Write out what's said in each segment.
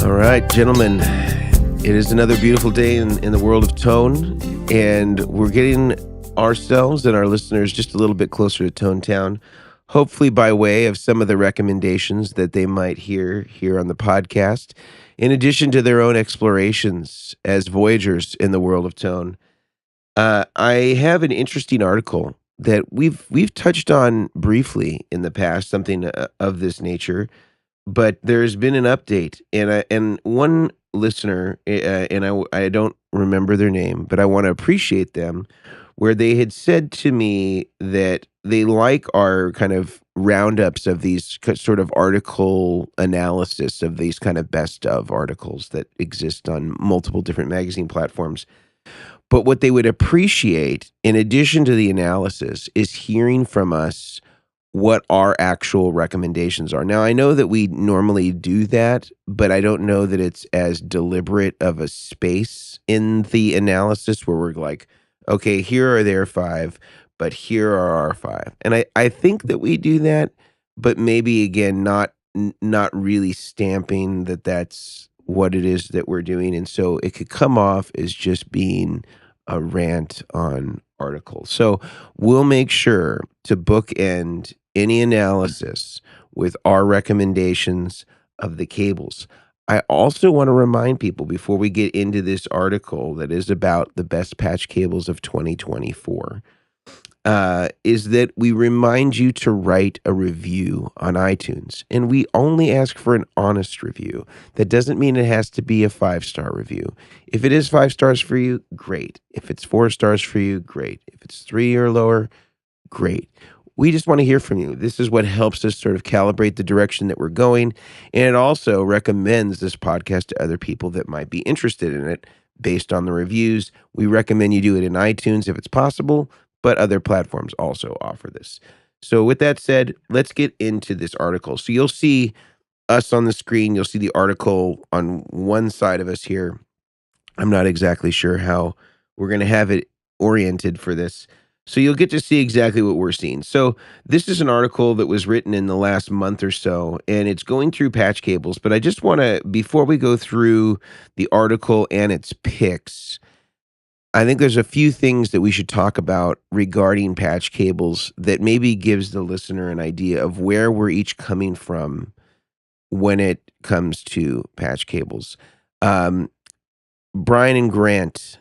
All right, gentlemen, it is another beautiful day in the world of tone, and we're getting ourselves and our listeners just a little bit closer to Tone Town, hopefully by way of some of the recommendations that they might hear here on the podcast, in addition to their own explorations as voyagers in the world of tone. I have an interesting article that we've touched on briefly in the past, something of this nature, but there's been an update, and one listener, and I don't remember their name, but I want to appreciate them, where they had said to me that they like our kind of roundups of these sort of article analysis of these kind of best of articles that exist on multiple different magazine platforms. But what they would appreciate, in addition to the analysis, is hearing from us what our actual recommendations are. Now, I know that we normally do that, but I don't know that it's as deliberate of a space in the analysis where we're like, okay, here are their five, but here are our five. And I think that we do that, but maybe again, not really stamping that that's what it is that we're doing. And so it could come off as just being a rant on articles. So we'll make sure to bookend any analysis with our recommendations of the cables. I also want to remind people before we get into this article that is about the best patch cables of 2024, is that we remind you to write a review on iTunes. And we only ask for an honest review. That doesn't mean it has to be a 5-star review. If it is 5 stars for you, great. If it's 4 stars for you, great. If it's 3 or lower, great. We just want to hear from you. This is what helps us sort of calibrate the direction that we're going. And it also recommends this podcast to other people that might be interested in it based on the reviews. We recommend you do it in iTunes if it's possible, but other platforms also offer this. So with that said, let's get into this article. So you'll see us on the screen. You'll see the article on one side of us here. I'm not exactly sure how we're going to have it oriented for this. So you'll get to see exactly what we're seeing. So this is an article that was written in the last month or so, and it's going through patch cables. But I just want to, before we go through the article and its picks, I think there's a few things that we should talk about regarding patch cables that maybe gives the listener an idea of where we're each coming from when it comes to patch cables. Brian and Grant,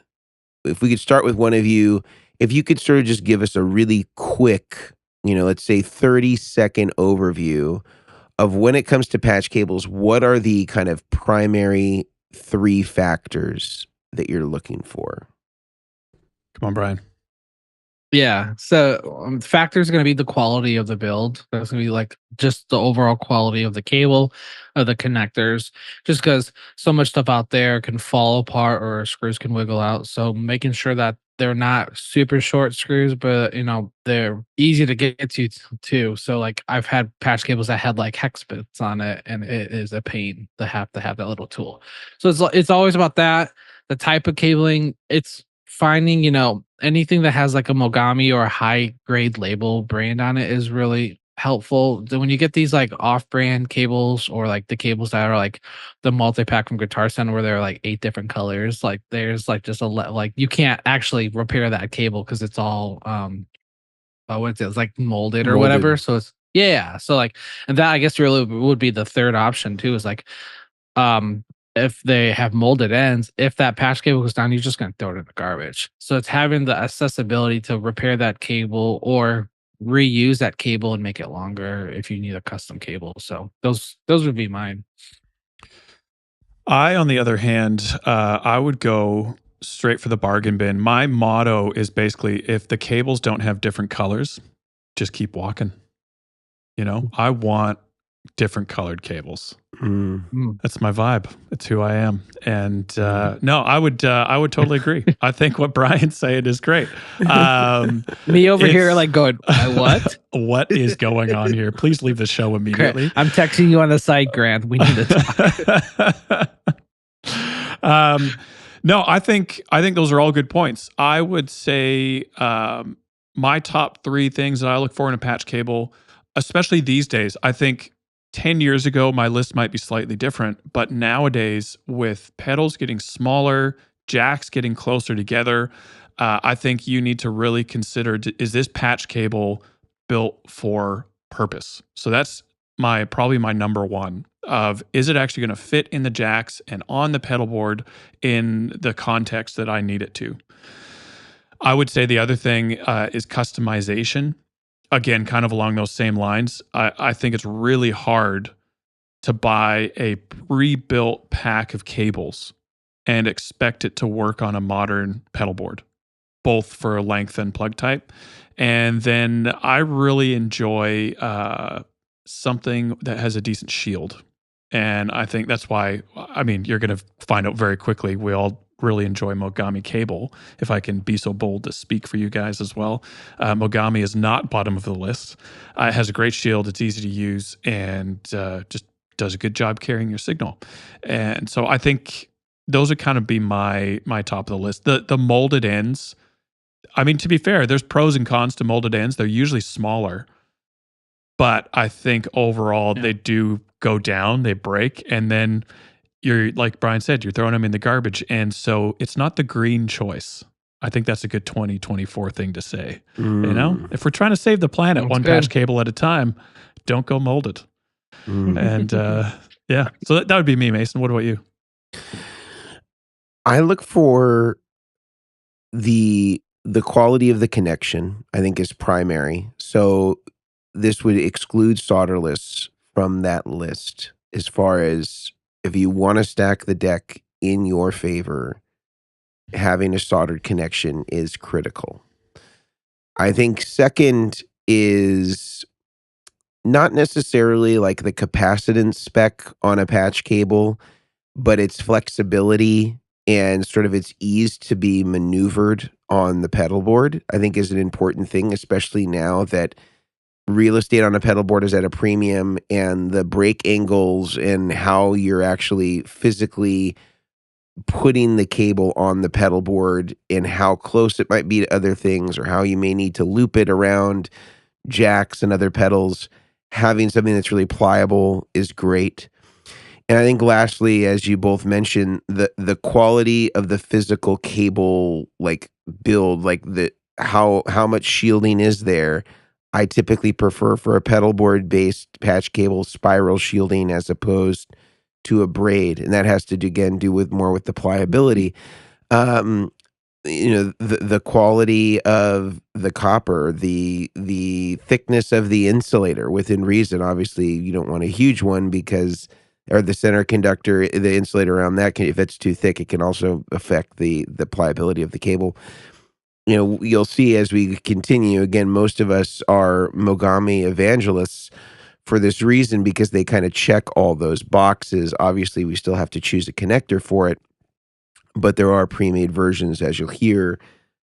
if we could start with one of you, if you could sort of just give us a really quick, let's say 30-second overview of when it comes to patch cables, what are the kind of primary 3 factors that you're looking for? Come on, Brian. Yeah. So the factor is going to be the quality of the build. That's going to be like just the overall quality of the cable, of the connectors, just because so much stuff out there can fall apart or screws can wiggle out. So making sure that they're not super short screws, but they're easy to get to too. So like I've had patch cables that had like hex bits on it, and it is a pain to have that little tool. So it's always about that. The type of cabling, it's finding, anything that has like a Mogami or a high grade label brand on it is really helpful. Then when you get these like off brand cables, or like the cables that are like the multi-pack from Guitar Center where there are like 8 different colors, like there's like just like you can't actually repair that cable because it's all what's it? It's like molded or whatever. So it's so like, and that I guess really would be the third option too, is like if they have molded ends, if that patch cable goes down, you're just going to throw it in the garbage. So it's having the accessibility to repair that cable or reuse that cable and make it longer if you need a custom cable. So those would be mine. On the other hand, I would go straight for the bargain bin. My motto is basically, if the cables don't have different colors, just keep walking. I want different colored cables. That's my vibe. It's who I am. And no, I would totally agree. I think what Brian's saying is great. Me over here like going, what? What is going on here? Please leave the show immediately. Okay. I'm texting you on the side, Grant. We need to talk. No, I think those are all good points. I would say my top 3 things that I look for in a patch cable, especially these days, I think 10 years ago, my list might be slightly different, but nowadays, with pedals getting smaller, jacks getting closer together, I think you need to really consider, is this patch cable built for purpose? So that's probably my number one of, is it actually going to fit in the jacks and on the pedal board in the context that I need it to? I would say the other thing is customization. Again, kind of along those same lines. I think it's really hard to buy a pre-built pack of cables and expect it to work on a modern pedal board, both for length and plug type. And then I really enjoy something that has a decent shield. And I think that's why, I mean, you're going to find out very quickly, we all really enjoy Mogami cable, if I can be so bold to speak for you guys as well. Mogami is not bottom of the list. It has a great shield, it's easy to use, and just does a good job carrying your signal. And so I think those would kind of be my top of the list. The molded ends, I mean, to be fair, there's pros and cons to molded ends. They're usually smaller, but I think overall they do go down, they break, and then you're, like Brian said, you're throwing them in the garbage. And so it's not the green choice. I think that's a good 2024 thing to say. You know, if we're trying to save the planet one patch cable at a time, don't go molded. And yeah, so that would be me, Mason. What about you? I look for the quality of the connection, I think, is primary. So this would exclude solderless from that list, as far as if you want to stack the deck in your favor, having a soldered connection is critical. I think second is not necessarily like the capacitance spec on a patch cable, but its flexibility and sort of its ease to be maneuvered on the pedal board, I think, is an important thing, especially now that real estate on a pedal board is at a premium, and the brake angles and how you're actually physically putting the cable on the pedal board and how close it might be to other things, or how you may need to loop it around jacks and other pedals. Having something that's really pliable is great. And I think lastly, as you both mentioned, the quality of the physical cable, like build, like how much shielding is there. I typically prefer, for a pedal board based patch cable, spiral shielding as opposed to a braid, and that has to do with more with the pliability. The quality of the copper, the thickness of the insulator within reason. Obviously, you don't want a huge one, because, or the center conductor, the insulator around that, if it's too thick, it can also affect the pliability of the cable. You'll see as we continue, again, most of us are Mogami evangelists for this reason, because they kind of check all those boxes. Obviously, we still have to choose a connector for it, but there are pre-made versions, as you'll hear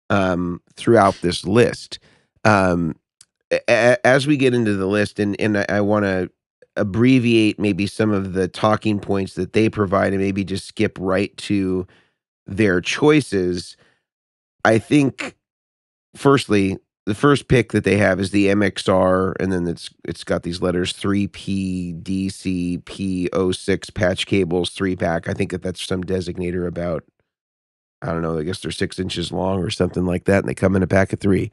throughout this list. As we get into the list, and I want to abbreviate maybe some of the talking points that they provide and maybe just skip right to their choices. I think, firstly, the first pick that they have is the MXR, and then it's got these letters 3PDCP06 patch cables 3-pack. I think that's some designator about, I don't know, I guess they're 6 inches long or something like that, and they come in a pack of 3.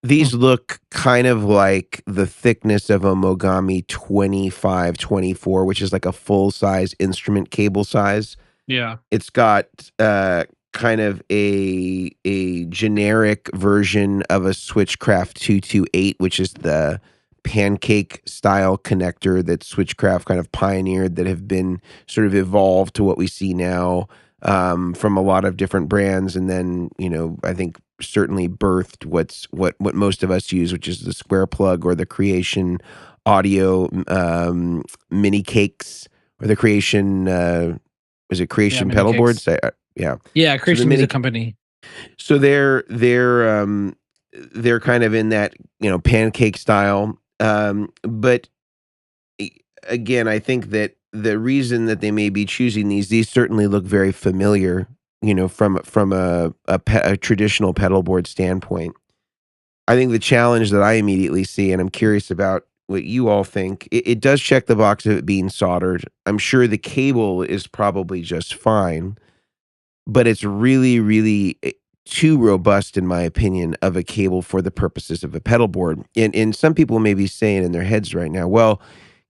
These look kind of like the thickness of a Mogami 2524, which is like a full-size instrument cable size. Yeah. It's got kind of a generic version of a Switchcraft 228, which is the pancake style connector that Switchcraft kind of pioneered, that have been sort of evolved to what we see now from a lot of different brands. And then, I think certainly birthed what most of us use, which is the square plug, or the Creation audio mini cakes, or the Creation, was it Creation pedal boards? Yeah. Creation Music Company. So they're kind of in that, pancake style. But again, I think that the reason that they may be choosing these certainly look very familiar, from a traditional pedal board standpoint. I think the challenge that I immediately see, and I'm curious about what you all think. It does check the box of it being soldered. I'm sure the cable is probably just fine, but it's really, really too robust, in my opinion, of a cable for the purposes of a pedal board. And some people may be saying in their heads right now, well,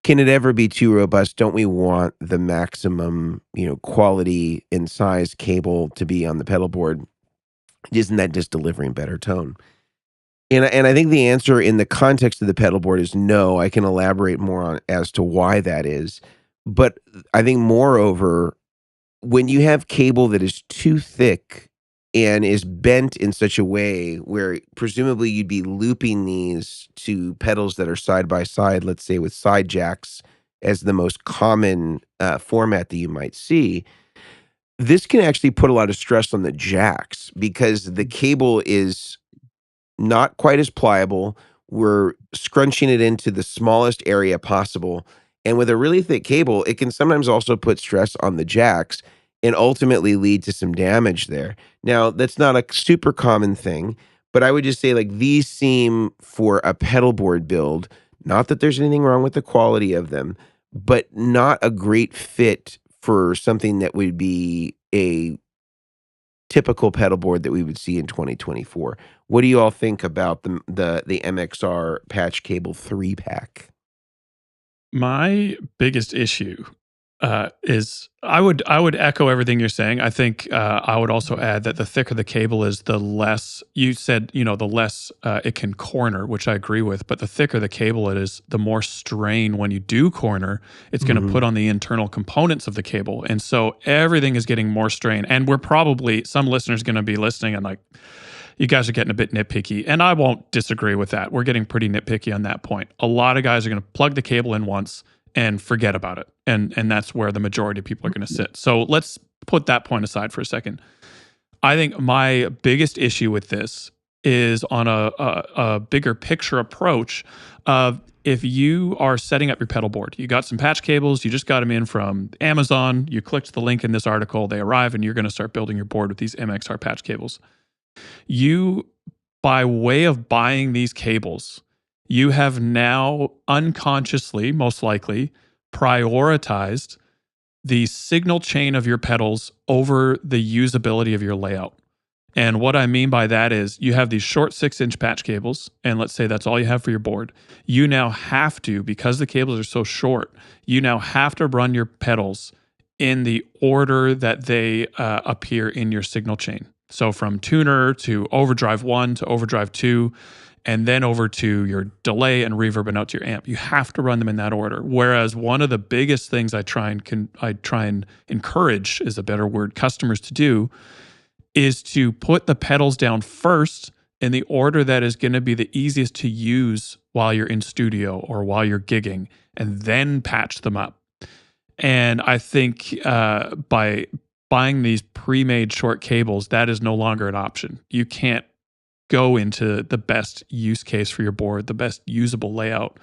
can it ever be too robust? Don't we want the maximum, quality and size cable to be on the pedal board? Isn't that just delivering better tone? And I think the answer in the context of the pedal board is no. I can elaborate more on as to why that is. But I think moreover, when you have cable that is too thick and is bent in such a way where presumably you'd be looping these to pedals that are side by side, let's say with side jacks as the most common format that you might see, this can actually put a lot of stress on the jacks because the cable is not quite as pliable. We're scrunching it into the smallest area possible. And with a really thick cable, it can sometimes also put stress on the jacks and ultimately lead to some damage there. Now, that's not a super common thing, but I would just say like these seem for a pedal board build, not that there's anything wrong with the quality of them, but not a great fit for something that would be a typical pedal board that we would see in 2024. What do you all think about the MXR Patch Cable 3-pack? My biggest issue is I would echo everything you're saying. I think I would also add that the thicker the cable is, the less you said, the less it can corner, which I agree with. But the thicker the cable it is, the more strain when you do corner, it's going to put on the internal components of the cable, and so everything is getting more strain. And we're probably some listeners going to be listening and like, you guys are getting a bit nitpicky, and I won't disagree with that. We're getting pretty nitpicky on that point. A lot of guys are going to plug the cable in once and forget about it, and that's where the majority of people are going to sit. So let's put that point aside for a second. I think my biggest issue with this is on a bigger picture approach of if you are setting up your pedal board, you got some patch cables, you just got them in from Amazon, you clicked the link in this article, they arrive, and you're going to start building your board with these MXR patch cables. You, by way of buying these cables, you have now unconsciously, most likely, prioritized the signal chain of your pedals over the usability of your layout. And what I mean by that is you have these short 6-inch patch cables, and let's say that's all you have for your board. You now have to, because the cables are so short, you now have to run your pedals in the order that they appear in your signal chain. So from tuner to overdrive 1 to overdrive 2, and then over to your delay and reverb and out to your amp. You have to run them in that order. Whereas one of the biggest things I try and encourage, is a better word, customers to do, is to put the pedals down first in the order that is going to be the easiest to use while you're in studio or while you're gigging, and then patch them up. And I think by buying these pre-made short cables, that is no longer an option. You can't go into the best use case for your board, the best usable layout.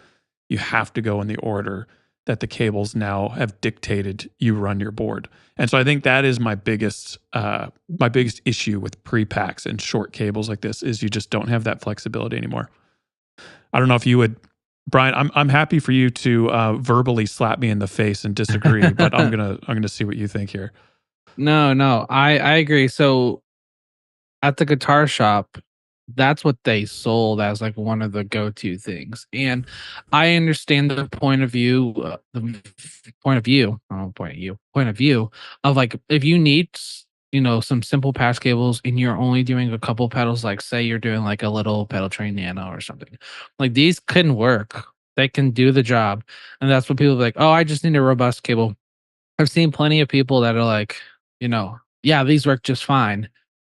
You have to go in the order that the cables now have dictated you run your board. And so I think that is my biggest issue with pre-packs and short cables like this, is you just don't have that flexibility anymore. I don't know if you would, Brian. I'm happy for you to verbally slap me in the face and disagree, but I'm gonna see what you think here. No, I agree. So at the guitar shop, that's what they sold as like one of the go-to things. And I understand the point of view, point of view of like, if you need, some simple patch cables and you're only doing a couple pedals, like say you're doing like a little pedal train nano or something, like these can work. They can do the job. And that's what people are like, oh, I just need a robust cable. I've seen plenty of people that are like, yeah, these work just fine.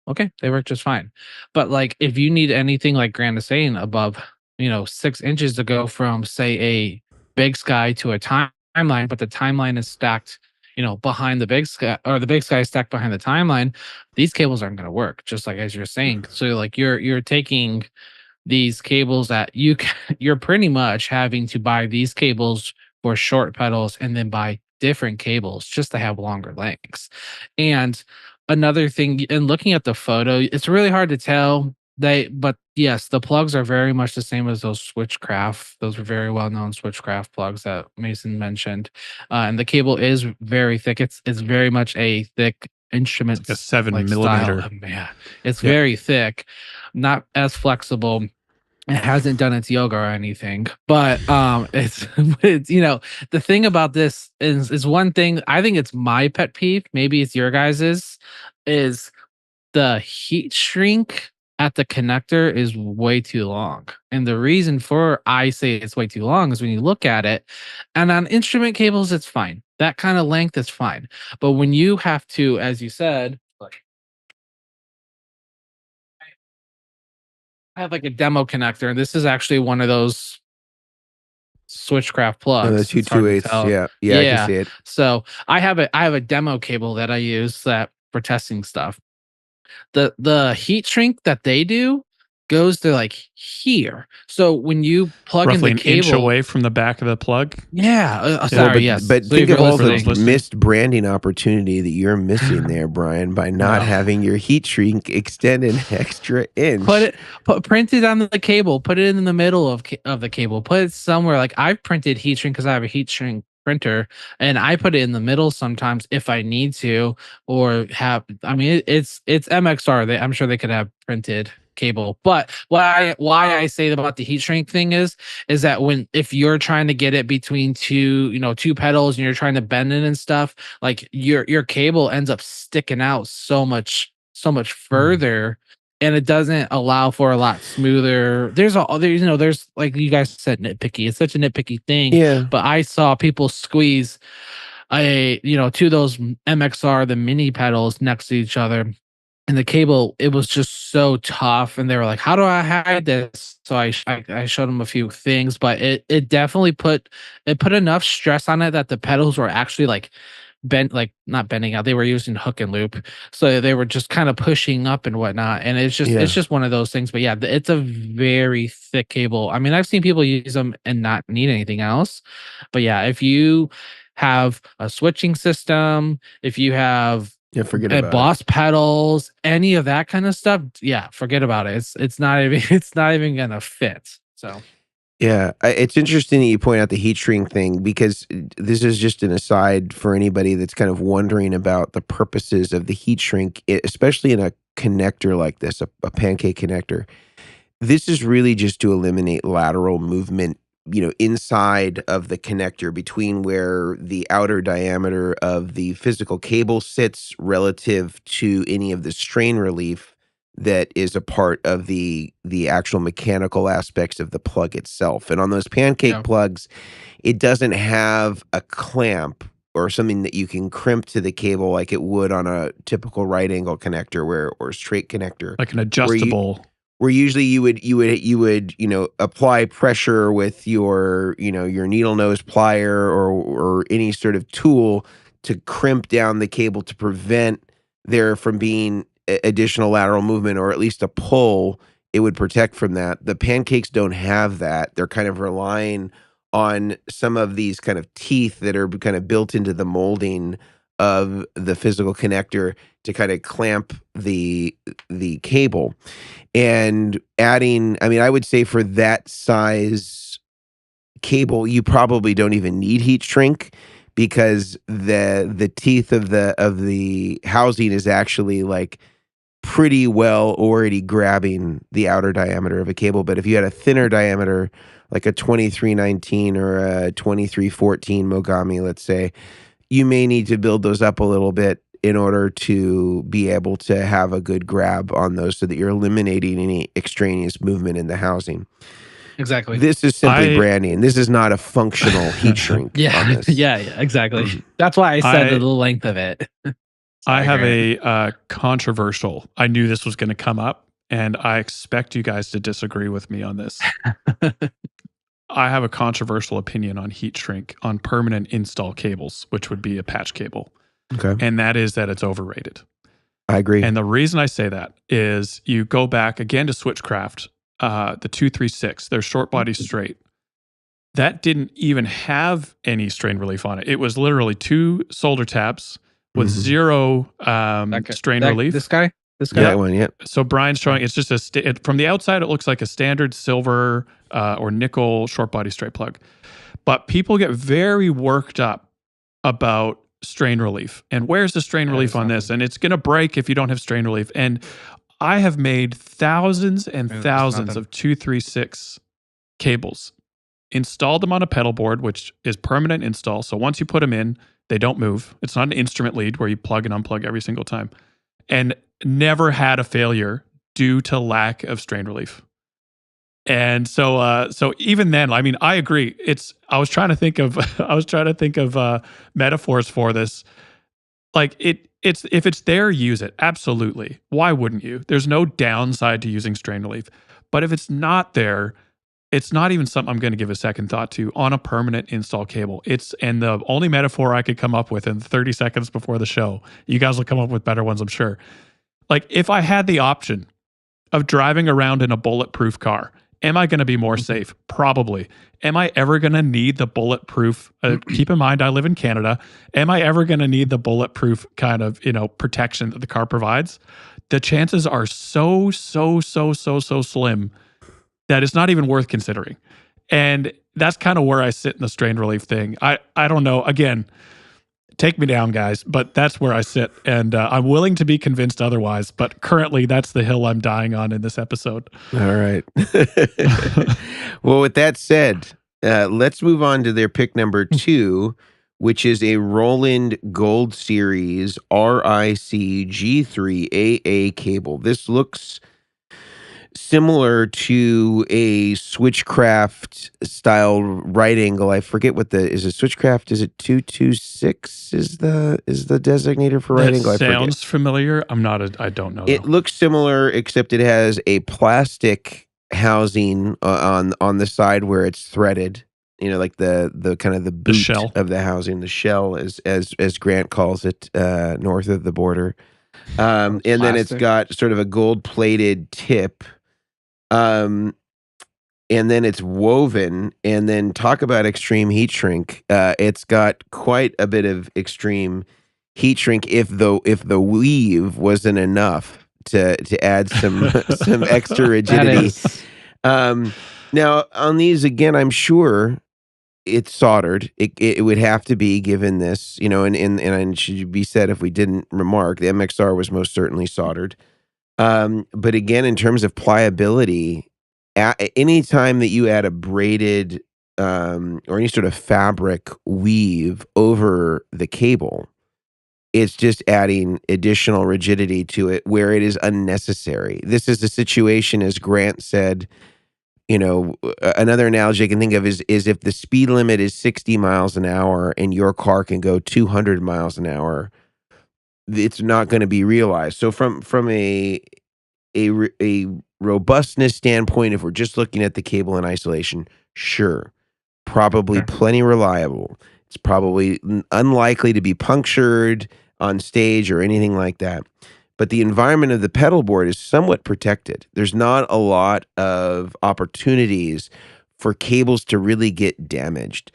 Okay, they work just fine. But like, if you need anything like Grant is saying above, 6 inches to go from, say, a big sky to a timeline, but the timeline is stacked, behind the big sky, or the big sky is stacked behind the timeline, these cables aren't going to work. Just like as you're saying, so like you're taking these cables that you're pretty much having to buy these cables for short pedals and then buy different cables just to have longer lengths. And another thing, in looking at the photo, it's really hard to tell But yes, the plugs are very much the same as those Switchcraft. Those are very well known Switchcraft plugs that Mason mentioned, and the cable is very thick. It's very much a thick instrument, It's like a 7 like millimeter. style. Yeah, it's Yep. very thick, not as flexible. It hasn't done its yoga or anything, but it's the thing about this is one thing. I think it's my pet peeve. Maybe it's your guys's. Is the heat shrink at the connector is way too long. And the reason for I say it's way too long is when you look at it, and on instrument cables, it's fine. That kind of length is fine. But when you have to, as you said, like I have like a demo connector, and this is actually one of those Switchcraft No, the plugs. It's hard to 228s. tell. Yeah, I can Yeah. see it. So I have a demo cable that I use that for testing stuff. The heat shrink that they do goes to like here. So when you plug Roughly in an the cable, inch away from the back of the plug. yeah. Well, Sorry, yes. but So think if of you're all the listening- missed branding opportunity that you're missing there, Brian, by not No. having your heat shrink extend an extra inch. Print it on the cable. Put it in the middle of the cable. Put it somewhere. Like I've printed heat shrink because I have a heat shrink printer, and I put it in the middle sometimes if I need to, or have. I mean, it's MXR. I'm sure they could have printed cable. But why I say about the heat shrink thing is that if you're trying to get it between two pedals and you're trying to bend it and stuff, like your cable ends up sticking out so much further, and it doesn't allow for a lot smoother. There's like you guys said, nitpicky. It's such a nitpicky thing. Yeah. But I saw people squeeze two of those MXR, the mini pedals next to each other. And the cable, it was just so tough. And they were like, how do I hide this? So I showed them a few things, but it definitely put enough stress on it that the pedals were actually like not bending out. They were using hook and loop. So they were just kind of pushing up and whatnot. And it's just one of those things. But yeah, it's a very thick cable. I mean, I've seen people use them and not need anything else. But yeah, if you have a switching system, if you have Forget about boss pedals, any of that kind of stuff, yeah, forget about it. It's not even gonna fit. So Yeah, it's interesting that you point out the heat shrink thing, because this is just an aside for anybody that's kind of wondering about the purposes of the heat shrink, especially in a connector like this, a pancake connector. This is really just to eliminate lateral movement, inside of the connector between where the outer diameter of the physical cable sits relative to any of the strain relief that is a part of the actual mechanical aspects of the plug itself. And on those pancake plugs, it doesn't have a clamp or something that you can crimp to the cable like it would on a typical right angle connector or straight connector. Like an adjustable. Where usually you would apply pressure with your needle nose plier or any sort of tool to crimp down the cable to prevent there from being additional lateral movement, or at least a pull. It would protect from that. The pancakes don't have that. They're kind of relying on some of these kind of teeth that are kind of built into the molding of the physical connector to kind of clamp the cable. And adding, I mean, I would say for that size cable, you probably don't even need heat shrink, because the teeth of the housing is actually like pretty well already grabbing the outer diameter of a cable. But if you had a thinner diameter, like a 2319 or a 2314 Mogami, let's say, you may need to build those up a little bit in order to be able to have a good grab on those, so that you're eliminating any extraneous movement in the housing. exactly. This is simply branding. This is not a functional heat shrink. Yeah, on this. yeah, exactly. That's why I said the length of it. I have a controversial. I knew this was going to come up, and I expect you guys to disagree with me on this. I have a controversial opinion on heat shrink on permanent install cables, which would be a patch cable. Okay. And that is that it's overrated. I agree. And the reason I say that is you go back again to Switchcraft, the 236, their short body straight. That didn't even have any strain relief on it. It was literally 2 solder tabs with zero strain relief. This guy? This Yeah, guy? that one, yeah. So Brian's showing it's just from the outside it looks like a standard silver or nickel short body straight plug, but people get very worked up about strain relief and where's the strain relief on this, and it's going to break if you don't have strain relief. And I have made thousands and thousands of 236 cables, installed them on a pedal board, which is permanent install. So once you put them in, they don't move. It's not an instrument lead where you plug and unplug every single time, and never had a failure due to lack of strain relief. And so even then, I mean, I agree. I was trying to think of metaphors for this. Like it's if it's there, use it. Absolutely. Why wouldn't you? There's no downside to using strain relief. But if it's not there, it's not even something I'm going to give a second thought to on a permanent install cable. And the only metaphor I could come up with in 30 seconds before the show, you guys will come up with better ones, I'm sure. Like if I had the option of driving around in a bulletproof car, am I going to be more safe? Probably. Am I ever going to need the bulletproof? Keep in mind, I live in Canada. Am I ever going to need the bulletproof kind of, protection that the car provides? The chances are so slim that it's not even worth considering. And that's kind of where I sit in the strain relief thing. I don't know. Again, take me down, guys, but that's where I sit. And I'm willing to be convinced otherwise. But currently, that's the hill I'm dying on in this episode. All right. Well, with that said, let's move on to their pick number 2, which is a Roland Gold Series RIC G3 AA cable. This looks similar to a Switchcraft style right angle. I forget what is it Switchcraft? Is it 226 is the designator for right angle? Sounds familiar. I don't know. It looks similar, except it has a plastic housing on the side where it's threaded. Like the kind of the boot shell of the housing, the shell as Grant calls it, north of the border. And then it's got sort of a gold plated tip. And then it's woven, and then talk about extreme heat shrink. It's got quite a bit of extreme heat shrink if the weave wasn't enough to add some extra rigidity. Now on these, again, I'm sure it's soldered. It would have to be, given this, and it should be said, if we didn't remark, the MXR was most certainly soldered. But again, in terms of pliability, any time that you add a braided or any sort of fabric weave over the cable, it's just adding additional rigidity to it where it is unnecessary. This is the situation, as Grant said. Another analogy I can think of is if the speed limit is 60 miles an hour and your car can go 200 miles an hour, it's not going to be realized. So from a robustness standpoint, if we're just looking at the cable in isolation, sure, probably plenty reliable. It's probably unlikely to be punctured on stage or anything like that. But the environment of the pedal board is somewhat protected. There's not a lot of opportunities for cables to really get damaged.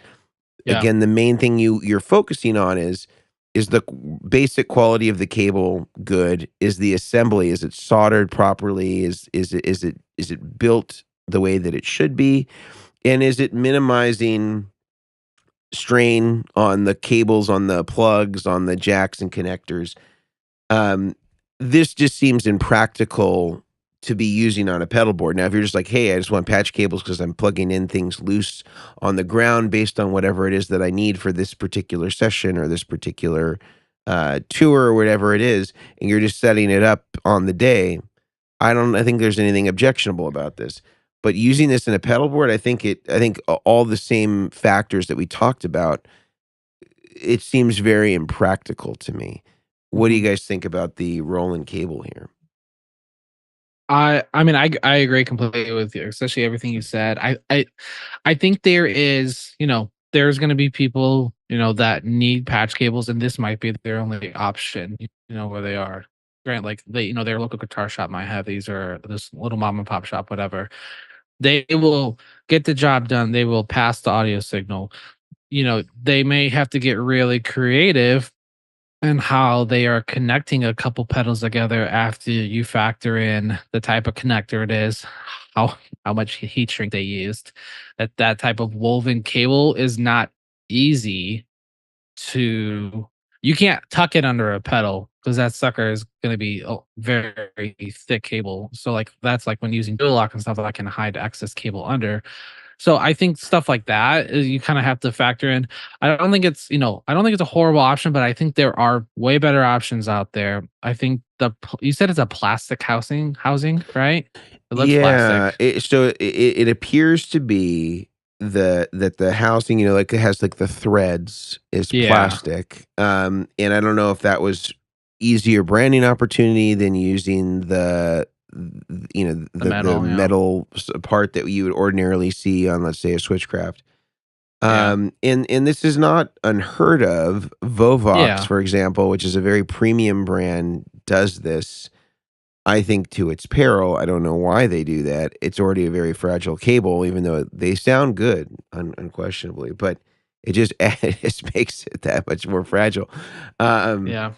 Yeah. Again, the main thing you're focusing on is the basic quality of the cable good? Is the assembly, is it soldered properly? Is it built the way that it should be? And is it minimizing strain on the cables, on the plugs, on the jacks and connectors? This just seems impractical to be using on a pedal board. Now, if you're just like, hey, I just want patch cables because I'm plugging in things loose on the ground based on whatever it is that I need for this particular session or this particular tour or whatever it is, and you're just setting it up on the day, I think there's anything objectionable about this. But using this in a pedal board, I think all the same factors that we talked about, it seems very impractical to me. What do you guys think about the Roland cable here? I mean, I agree completely with you, especially everything you said. I think there is, there's going to be people, that need patch cables, and this might be their only option, where they are. Grant, like their local guitar shop might have these, or this little mom and pop shop, whatever. They will get the job done. They will pass the audio signal. They may have to get really creative and how they are connecting a couple pedals together after you factor in the type of connector it is, how much heat shrink they used. That type of woven cable is not easy to. You can't tuck it under a pedal because that sucker is going to be a very thick cable. So like that's like when using dual lock and stuff, I can hide excess cable under. So I think stuff like that you kind of have to factor in. I don't think it's, I don't think it's a horrible option, but I think there are way better options out there. I think you said it's a plastic housing, right? It looks Yeah, plastic. it appears to be the housing, like it has like the threads is Yeah, plastic. And I don't know if that was easier branding opportunity than using the the metal. Yeah, metal part that you would ordinarily see on, let's say, a Switchcraft. yeah, And this is not unheard of. Vovox, yeah, for example, which is a very premium brand, does this. I think to its peril. I don't know why they do that. It's already a very fragile cable, even though they sound good, unquestionably, but it just it just makes it that much more fragile. Um, yeah.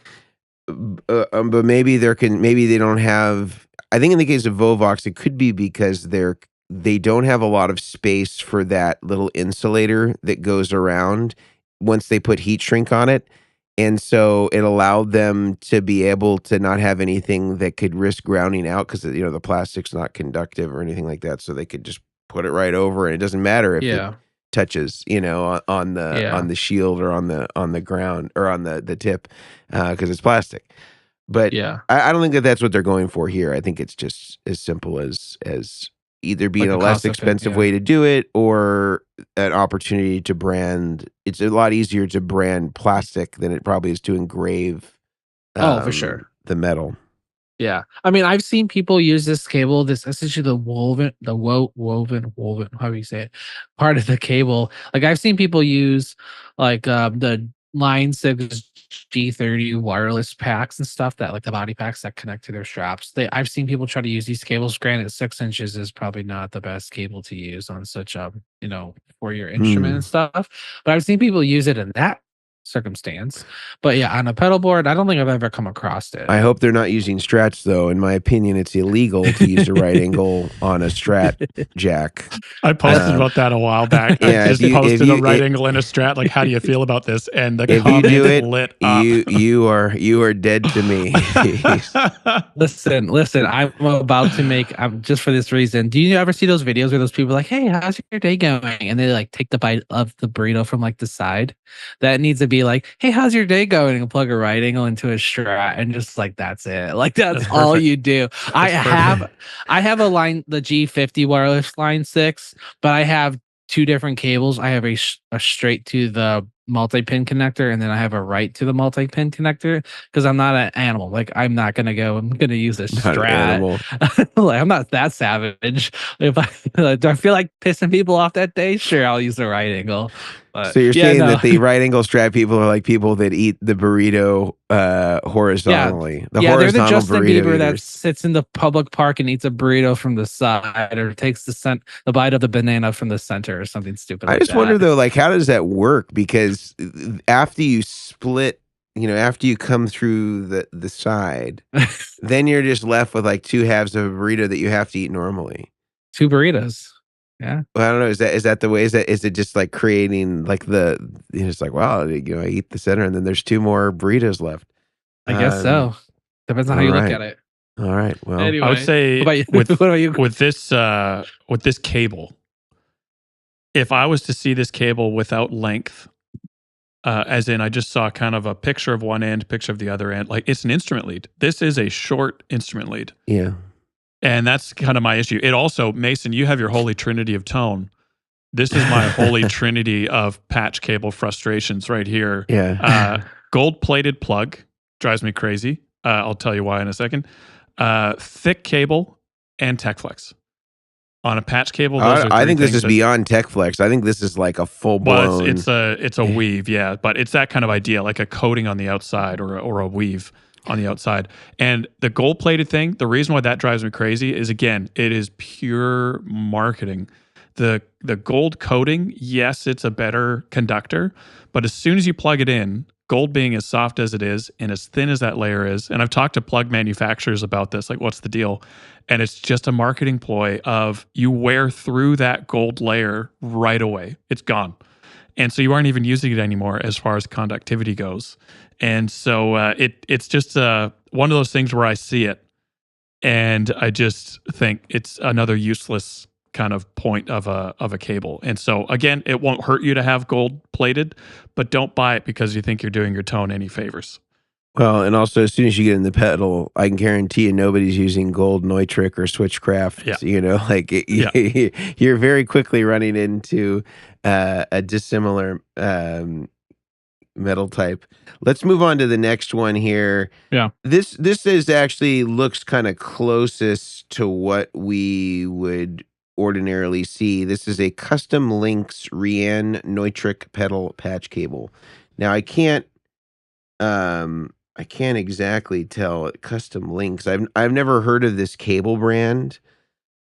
but maybe they don't have. I think in the case of Vovox, it could be because they don't have a lot of space for that little insulator that goes around once they put heat shrink on it. And so it allowed them to be able to not have anything that could risk grounding out because the plastic's not conductive or anything like that. So they could just put it right over, and it doesn't matter if it Yeah, touches, on yeah, the shield or on the ground or on the tip, because it's plastic. But yeah. I don't think that that's what they're going for here. I think it's just as simple as either being Like a a less cost effect. expensive Yeah. way to do it or an opportunity to brand. It's a lot easier to brand plastic than it probably is to engrave Oh, for sure. the metal. Yeah. I mean, I've seen people use this cable, this essentially woven, how do you say it? Part of the cable. Like I've seen people use like the Line 6 G30 wireless packs and stuff that like the body packs that connect to their straps. I've seen people try to use these cables. Granted, 6 inches is probably not the best cable to use on such for your instrument Hmm. and stuff. But I've seen people use it in that circumstance. But yeah, on a pedal board, I don't think I've ever come across it. I hope they're not using strats, though. In my opinion, it's illegal to use a right angle on a strat jack. I posted Um, about that a while back. I yeah, if just you if posted a you right angle in a strat. Like, how do you feel about this? And the if you do comments it, lit up. you are dead to me. Listen. I'm about to make. I'm just for this reason. Do you ever see those videos where those people are like, "Hey, how's your day going?" And they like take the bite of the burrito from like the side. That needs to be like, "Hey, how's your day going?" And plug a right angle into a strat, and just like that's it. Like that's That's all perfect. you do. That's perfect. I have the G50 wireless line 6, but I have two different cables. I have a straight to the multi-pin connector, and then I have a right to the multi-pin connector because I'm not an animal. Like I'm not gonna go. I'm gonna use a Not an strat. animal. Like I'm not that savage. If I do, I feel like pissing people off that day. Sure, I'll use the right angle. But So you're yeah, saying no. that the right angle strap people are like people that eat the burrito Yeah, horizontally, the yeah, they're the horizontal Justin burrito Bieber that eaters. sits in the public park and eats a burrito from the side, or takes the bite of the banana from the center, or something stupid I like just wonder that. though, like, how does that work? Because after you split, after you come through the side, then you're just left with like two halves of a burrito that you have to eat normally. Two burritos. Yeah, Well, I don't know. Is that the way? Is it just like creating like it's like, wow, I eat the center and then there's two more burritos left. I guess Um, so. Depends on how all you look right, at it. all right. Well, I would Anyway, what say about you? with What about you? this cable, if I was to see this cable without length, as in I just saw kind of a picture of one end, picture of the other end, like it's an instrument lead. This is a short instrument lead. yeah. And that's kind of my issue. It also, Mason, you have your holy trinity of tone. This is my holy trinity of patch cable frustrations right here. Yeah. Gold plated plug drives me crazy. I'll tell you why in a second. Thick cable and tech flex. On a patch cable, those are I three think this things is that. beyond tech flex. I think this is like a full Well, blown. it's a weave, yeah, but it's that kind of idea, like a coating on the outside or a weave on the outside. And the gold plated thing, the reason why that drives me crazy is again, it is pure marketing. The gold coating, yes, it's a better conductor, but as soon as you plug it in, gold being as soft as it is and as thin as that layer is, and I've talked to plug manufacturers about this, like what's the deal? And it's just a marketing ploy of you wear through that gold layer right away. It's gone. And so you aren't even using it anymore as far as conductivity goes. And so it's just one of those things where I see it and I just think it's another useless kind of point of a cable. And so again, it won't hurt you to have gold plated, but don't buy it because you think you're doing your tone any favors. Well, and also as soon as you get in the pedal, I can guarantee you nobody's using gold Neutrik or Switchcraft. Yeah. You know, like you're very quickly running into a dissimilar metal type. Let's move on to the next one here. Yeah. This is actually looks kind of closest to what we would ordinarily see. This is a custom Lynx Rean Neutrik pedal patch cable. Now I can't exactly tell custom Lynx. I've never heard of this cable brand.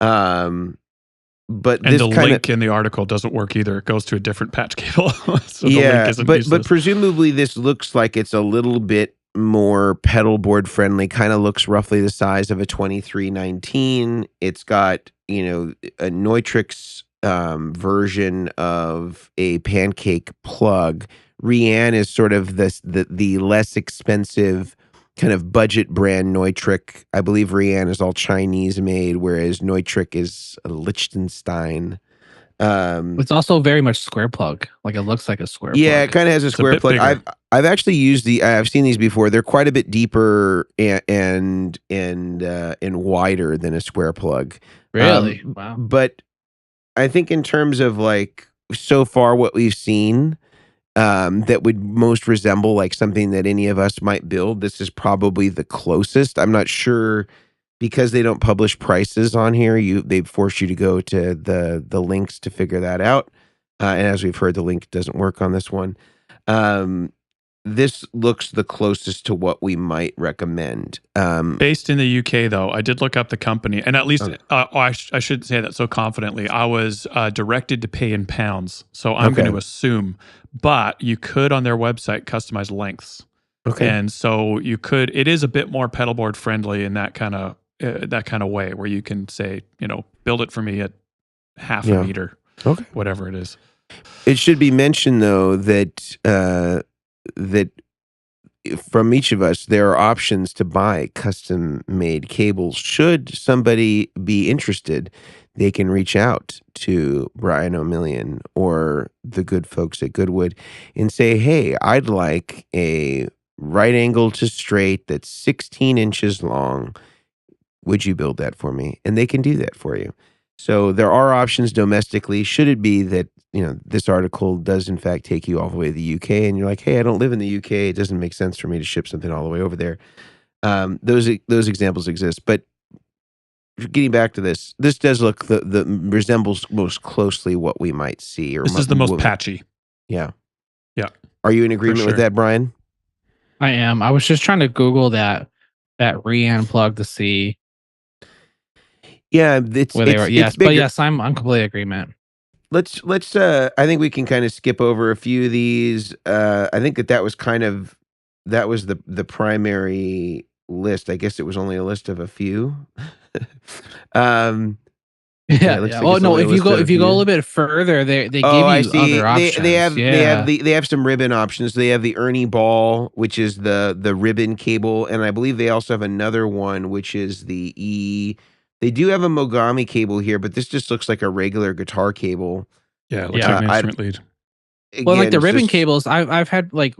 But and this the kind link in the article doesn't work either. It goes to a different patch cable. So the yeah, link isn't but useless. presumably this looks like it's a little bit more pedalboard friendly. Kind of looks roughly the size of a 2319. It's got, you know, a Neutrik's version of a pancake plug. Rean is sort of the less expensive kind of budget brand Neutrik. I believe Rean is all Chinese made, whereas Neutrik is a Liechtenstein. It's also very much square plug. Like it looks like a square Yeah, plug. it kind of has a square bit plug. bigger. I've actually used I've seen these before. They're quite a bit deeper and wider than a square plug. Really? Wow. But I think in terms of like so far what we've seen, that would most resemble like something that any of us might build, this is probably the closest. I'm not sure because they don't publish prices on here. They force you to go to the links to figure that out. And as we've heard, the link doesn't work on this one. This looks the closest to what we might recommend. Based in the UK, though, I did look up the company, and at least I shouldn't say that so confidently. I was directed to pay in pounds, so I'm going to assume. But you could on their website customize lengths, and so you could. It is a bit more pedalboard friendly in that kind of way, where you can say, you know, build it for me at half a meter, whatever it is. It should be mentioned though that that from each of us, there are options to buy custom-made cables. Should somebody be interested, they can reach out to Brian Omilion or the good folks at Goodwood and say, hey, I'd like a right angle to straight that's 16 inches long. Would you build that for me? And they can do that for you. So there are options domestically. Should it be that, you know, this article does in fact take you all the way to the UK and you're like, hey, I don't live in the UK. It doesn't make sense for me to ship something all the way over there. Those examples exist. But getting back to this does look the resembles most closely what we might see. Or this is the most patchy. Yeah. Yeah. Are you in agreement with that, Brian? I am. I was just trying to Google that Rean plug to see. Yeah, it's where they were. Yes, bigger. But yes, I'm completely agreement. Let's I think we can kind of skip over a few of these. I think that was the primary list. I guess it was only a list of a few. Yeah. Oh no! If you go a little bit further, they give you other options. They have some ribbon options. They have the Ernie Ball, which is the ribbon cable, and I believe they also have another one, which is the E. They do have a Mogami cable here, but this just looks like a regular guitar cable. Yeah, it looks like an instrument lead. Again, well, like the ribbon cables, I've had like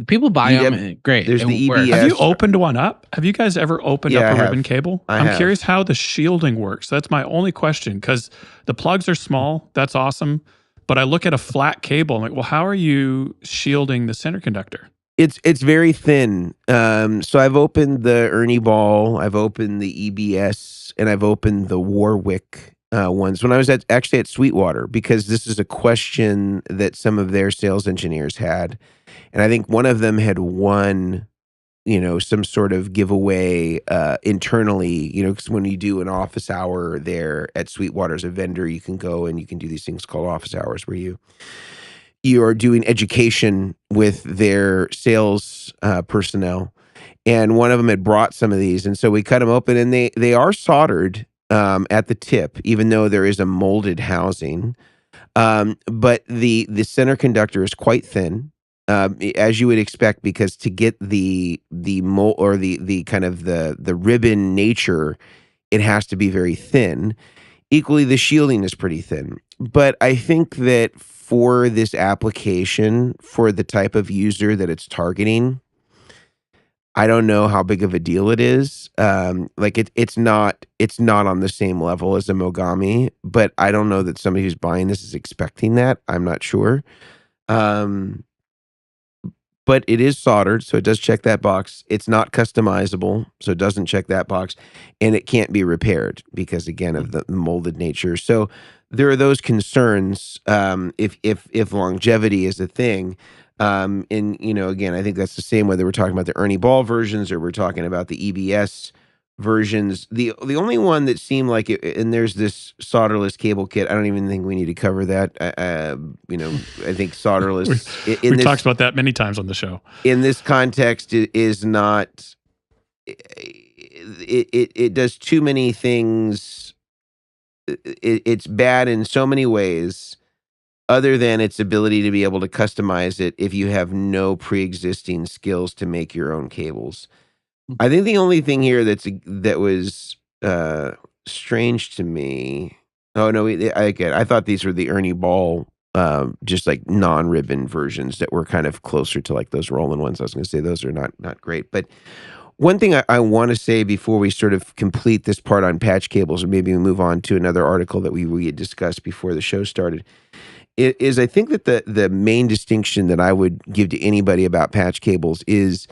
people buy them. Great. There's the EBS. Have you opened one up? Have you guys ever opened up a ribbon cable? I'm curious how the shielding works. That's my only question because the plugs are small. That's awesome. But I look at a flat cable. I'm like, well, how are you shielding the center conductor? It's very thin. So I've opened the Ernie Ball, I've opened the EBS, and I've opened the Warwick ones when I was actually at Sweetwater, because this is a question that some of their sales engineers had. And I think one of them had won, you know, some sort of giveaway internally, you know, because when you do an office hour there at Sweetwater as a vendor, you can go and you can do these things called office hours where you you're doing education with their sales personnel, and one of them had brought some of these, and so we cut them open, and they are soldered at the tip, even though there is a molded housing. But the center conductor is quite thin, as you would expect, because to get the mold or the kind of the ribbon nature, it has to be very thin. Equally, the shielding is pretty thin. But I think that for this application, for the type of user that it's targeting, I don't know how big of a deal it is. Like it's not on the same level as a Mogami, but I don't know that somebody who's buying this is expecting that. I'm not sure. Um, but it is soldered, so it does check that box. It's not customizable, so it doesn't check that box, and it can't be repaired because, again, of the molded nature. So there are those concerns if longevity is a thing. And again, I think that's the same whether we're talking about the Ernie Ball versions or we're talking about the EBS versions. The only one that seemed like it, and there's this solderless cable kit. I don't even think we need to cover that. I think solderless. We talked about that many times on the show. In this context, it is not. It does too many things. It's bad in so many ways, other than its ability to be able to customize it if you have no pre-existing skills to make your own cables. I think the only thing here that was strange to me. Oh no, I thought these were the Ernie Ball, just like non-ribbon versions that were kind of closer to like those Roland ones. I was going to say those are not great, but one thing I want to say before we sort of complete this part on patch cables, or maybe we move on to another article that we had discussed before the show started, is I think that the main distinction that I would give to anybody about patch cables is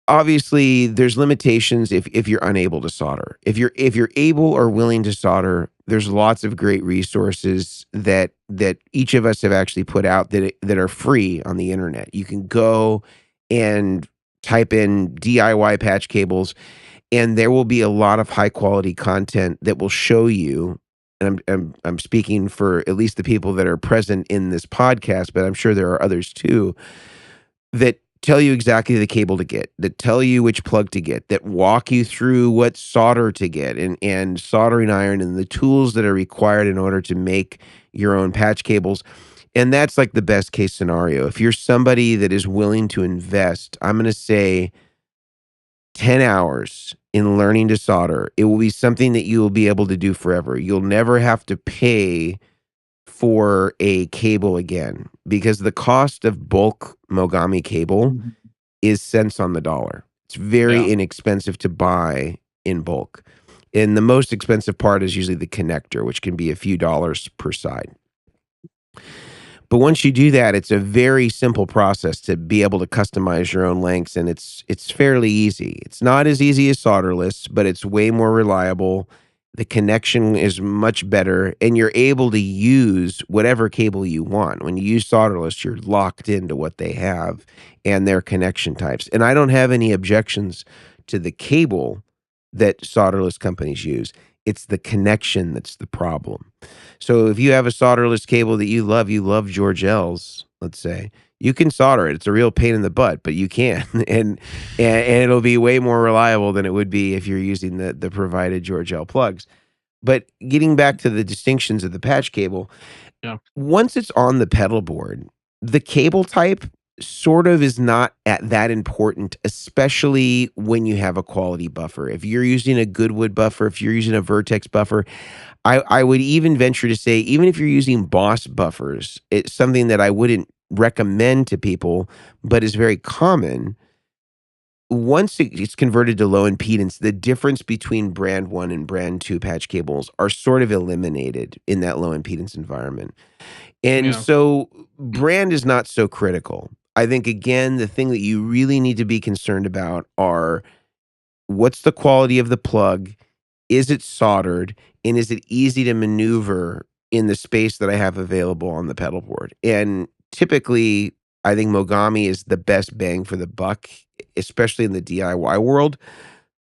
obviously there's limitations if you're unable to solder. If you're able or willing to solder, there's lots of great resources that each of us have actually put out that are free on the internet. You can go and type in DIY patch cables, and there will be a lot of high quality content that will show you. And I'm speaking for at least the people that are present in this podcast, but I'm sure there are others too, that tell you exactly the cable to get, that tell you which plug to get, that walk you through what solder to get and soldering iron and the tools that are required in order to make your own patch cables. And that's like the best case scenario. If you're somebody that is willing to invest, I'm going to say 10 hours in learning to solder, it will be something that you will be able to do forever. You'll never have to pay for a cable again because the cost of bulk Mogami cable is cents on the dollar. It's very inexpensive to buy in bulk. And the most expensive part is usually the connector, which can be a few dollars per side. But once you do that, it's a very simple process to be able to customize your own lengths, and it's fairly easy. It's not as easy as solderless, but it's way more reliable. The connection is much better, and you're able to use whatever cable you want. When you use solderless, you're locked into what they have and their connection types. And I don't have any objections to the cable that solderless companies use. It's the connection that's the problem. So if you have a solderless cable that you love George L's, let's say, you can solder it. It's a real pain in the butt, but you can, and it'll be way more reliable than it would be if you're using the provided George L plugs. But getting back to the distinctions of the patch cable, once it's on the pedal board, the cable type sort of is not that important, especially when you have a quality buffer. If you're using a Goodwood buffer, if you're using a Vertex buffer, I would even venture to say, even if you're using Boss buffers, it's something that I wouldn't recommend to people, but is very common. Once it's converted to low impedance, the difference between brand 1 and brand 2 patch cables are sort of eliminated in that low impedance environment. And so brand is not so critical. I think, again, the thing that you really need to be concerned about are what's the quality of the plug? Is it soldered? And is it easy to maneuver in the space that I have available on the pedal board? And typically, I think Mogami is the best bang for the buck, especially in the DIY world.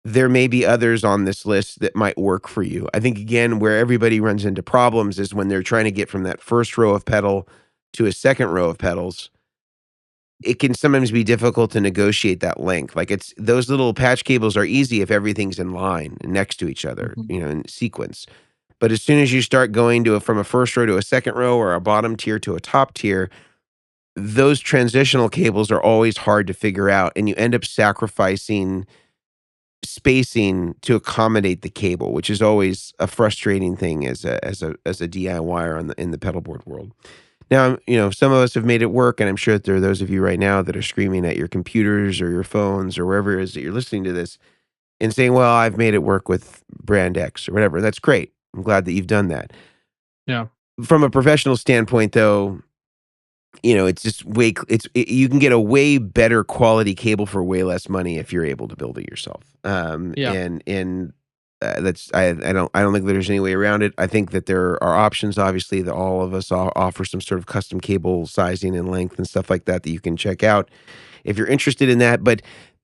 There may be others on this list that might work for you. I think, again, where everybody runs into problems is when they're trying to get from that first row of pedal to a second row of pedals, it can sometimes be difficult to negotiate that length. Like those little patch cables are easy if everything's in line and next to each other, in sequence. But as soon as you start going from a first row to a second row or a bottom tier to a top tier, those transitional cables are always hard to figure out, and you end up sacrificing spacing to accommodate the cable, which is always a frustrating thing as a DIYer in the pedalboard world. Now, some of us have made it work, and I'm sure that there are those of you right now that are screaming at your computers or your phones or wherever it is that you're listening to this and saying, well, I've made it work with brand X or whatever. That's great. I'm glad that you've done that. Yeah. From a professional standpoint, though, it's just you can get a way better quality cable for way less money if you're able to build it yourself. And that's I don't think there's any way around it. I think that there are options, obviously, that all of us offer some sort of custom cable sizing and length and stuff like that you can check out if you're interested in that. But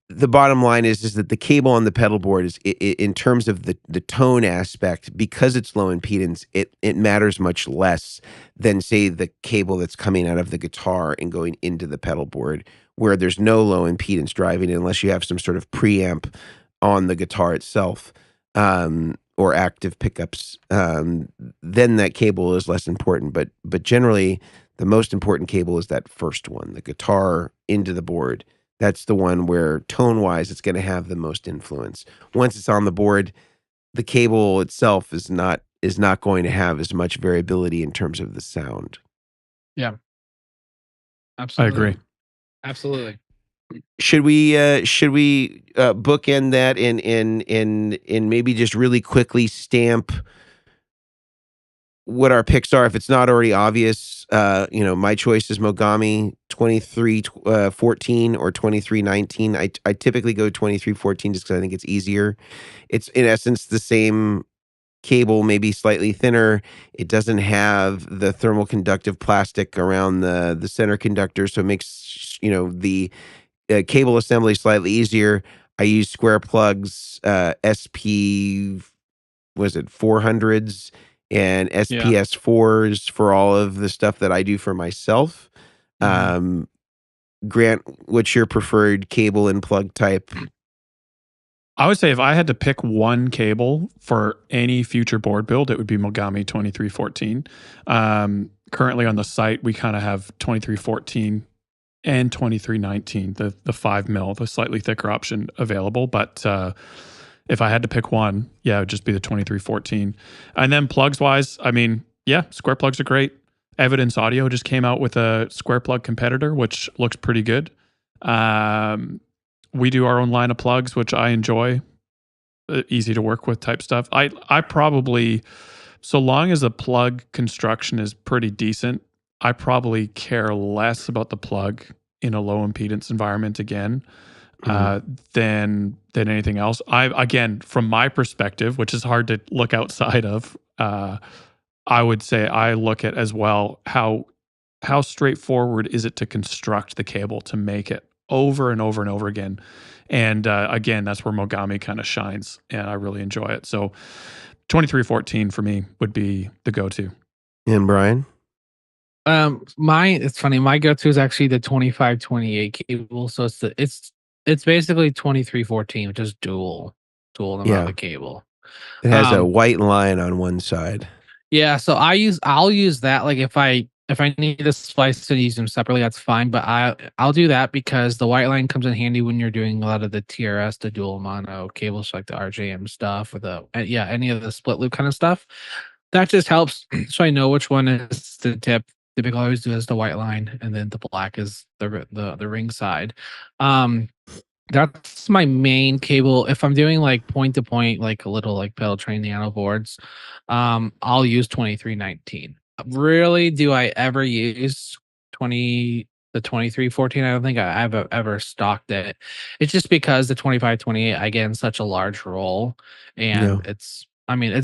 the bottom line is that the cable on the pedal board is, in terms of the tone aspect, because it's low impedance, it matters much less than, say, the cable that's coming out of the guitar and going into the pedal board, where there's no low impedance driving it unless you have some sort of preamp on the guitar itself, or active pickups. Then that cable is less important. But generally, the most important cable is that first one, the guitar into the board. That's the one where tone-wise it's going to have the most influence. Once it's on the board, the cable itself is not going to have as much variability in terms of the sound. Yeah. Absolutely. I agree. Absolutely. Should we bookend that and maybe just really quickly stamp what our picks are, if it's not already obvious? My choice is Mogami 2314 or 2319. I typically go 2314 just because I think it's easier. It's in essence the same cable, maybe slightly thinner. It doesn't have the thermal conductive plastic around the center conductor, so it makes the cable assembly slightly easier. I use square plugs, SP, was it 400s? And SPS 4s for all of the stuff that I do for myself. Grant, what's your preferred cable and plug type? I would say if I had to pick one cable for any future board build, it would be Mogami 2314. Currently on the site, we kind of have 2314 and 2319, the 5 mil, the slightly thicker option available. But if I had to pick one, it would just be the 2314. And then plugs wise, square plugs are great. Evidence Audio just came out with a square plug competitor, which looks pretty good. We do our own line of plugs, which I enjoy. Easy to work with type stuff. I probably, so long as the plug construction is pretty decent, I probably care less about the plug in a low impedance environment again. Than anything else. Again, from my perspective, which is hard to look outside of, I would say I look at as well how straightforward is it to construct the cable to make it over and over and over again. And again, that's where Mogami kind of shines, and I really enjoy it. So 2314 for me would be the go-to. And Brian? It's funny, my go-to is actually the 2528 cable. So it's basically 2314, which is dual amount of cable. It has a white line on one side. Yeah, so I'll use that. Like if I need to splice and use them separately, that's fine. But I'll do that because the white line comes in handy when you're doing a lot of the TRS, the dual mono cables, like the RJM stuff, or any of the split loop kind of stuff. That just helps, so I know which one is the tip. Typically, I always do is the white line, and then the black is the ring side. That's my main cable. If I'm doing like point to point, like a little like pedal train nano boards, I'll use 2319. Really, do I ever use the 2314? I don't think I've ever stocked it. It's just because the 2528 I get in such a large roll, and it's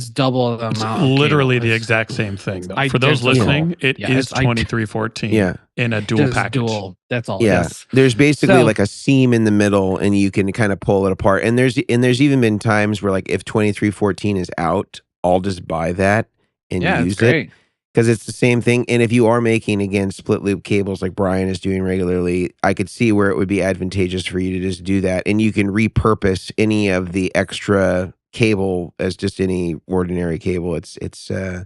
double the amount. It's literally the exact same thing. For those listening, it is 2314 in a dual package. Dual. That's all. Yeah. There's basically like a seam in the middle, and you can kind of pull it apart. And there's even been times where, like, if 2314 is out, I'll just buy that and use it. because it's the same thing. And if you are making, again, split loop cables like Brian is doing regularly, I could see where it would be advantageous for you to just do that. And you can repurpose any of the extra cable as just any ordinary cable. I've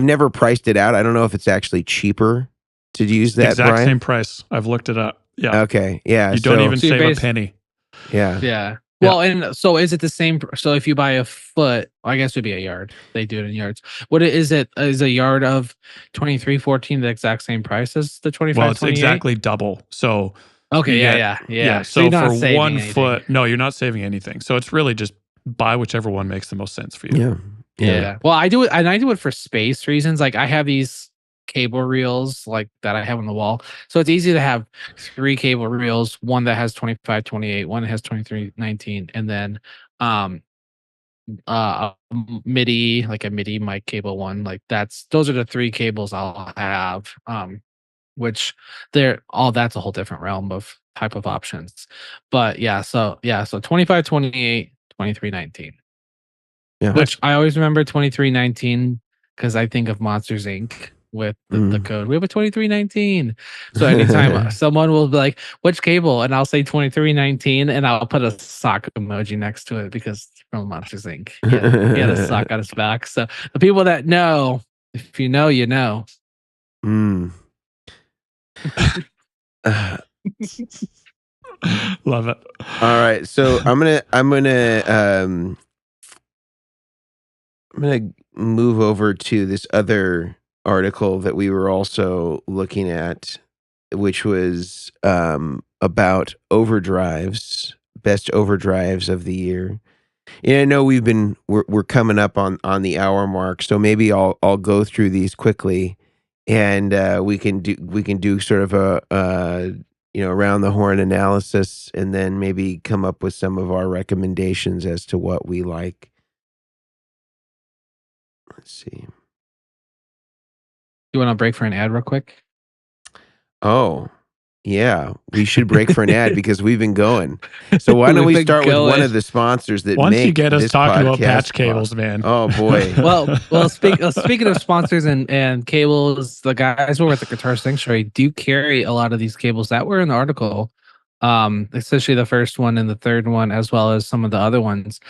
never priced it out. I don't know if it's actually cheaper to use that, Exact Brian. same price. I've looked it up. Yeah. Okay. Yeah. You don't even So you're save a penny. Yeah. Yeah. Well, and so is it the same? So if you buy a foot, I guess it would be a yard. They do it in yards. What is it? Is a yard of 2314 the exact same price as the 2528? Well, it's exactly double. So okay, you yeah. So you're not for saving 1 anything. foot, no, you're not saving anything. So it's really just buy whichever one makes the most sense for you. Yeah. Well, I do it, and I do it for space reasons. Like I have these cable reels like that I have on the wall, so it's easy to have 3 cable reels, one that has 2528, one that has 2319, and then a MIDI, like a MIDI mic cable one. Like those are the 3 cables I'll have. Which that's a whole different realm of type of options. But so 2528, 2319. Yeah. Which I always remember 2319 because I think of Monsters Inc. with the code. We have a 2319. So anytime someone will be like, which cable? And I'll say 2319 and I'll put a sock emoji next to it because it's from Monsters Inc. He had a sock on his back. So the people that know, if you know, you know. Love it. All right. So I'm gonna move over to this other article that we were also looking at, which was about overdrives, best overdrives of the year. And I know we're coming up on the hour mark, so maybe I'll go through these quickly, and we can do sort of a around the horn analysis, and then maybe come up with some of our recommendations as to what we like. Let's see. You want to break for an ad real quick? Oh, yeah. We should break for an ad because we've been going. So why don't we start with one of the sponsors that Once make you get us this talking about podcast patch cables, man. Oh boy. Well, speaking of sponsors and cables, the guys over at the Guitar Sanctuary do carry a lot of these cables that were in the article, especially the first one and the third one, as well as some of the other ones.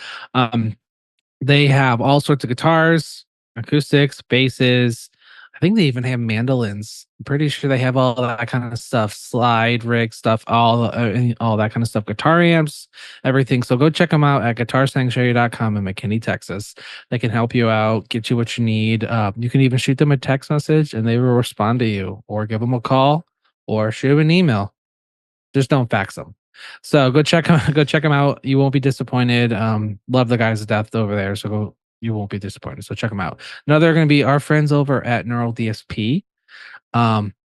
They have all sorts of guitars, acoustics, basses. I think they even have mandolins. I'm pretty sure they have all that kind of stuff, slide rig stuff, all that kind of stuff, guitar amps, everything. So go check them out at guitarsanctuary.com in McKinney, Texas. They can help you out, get you what you need. You can even shoot them a text message and they will respond to you, or give them a call, or shoot them an email. Just don't fax them. So go check them out. You won't be disappointed. Love the guys to death over there. So you won't be disappointed. So check them out. Now they're going to be our friends over at Neural DSP.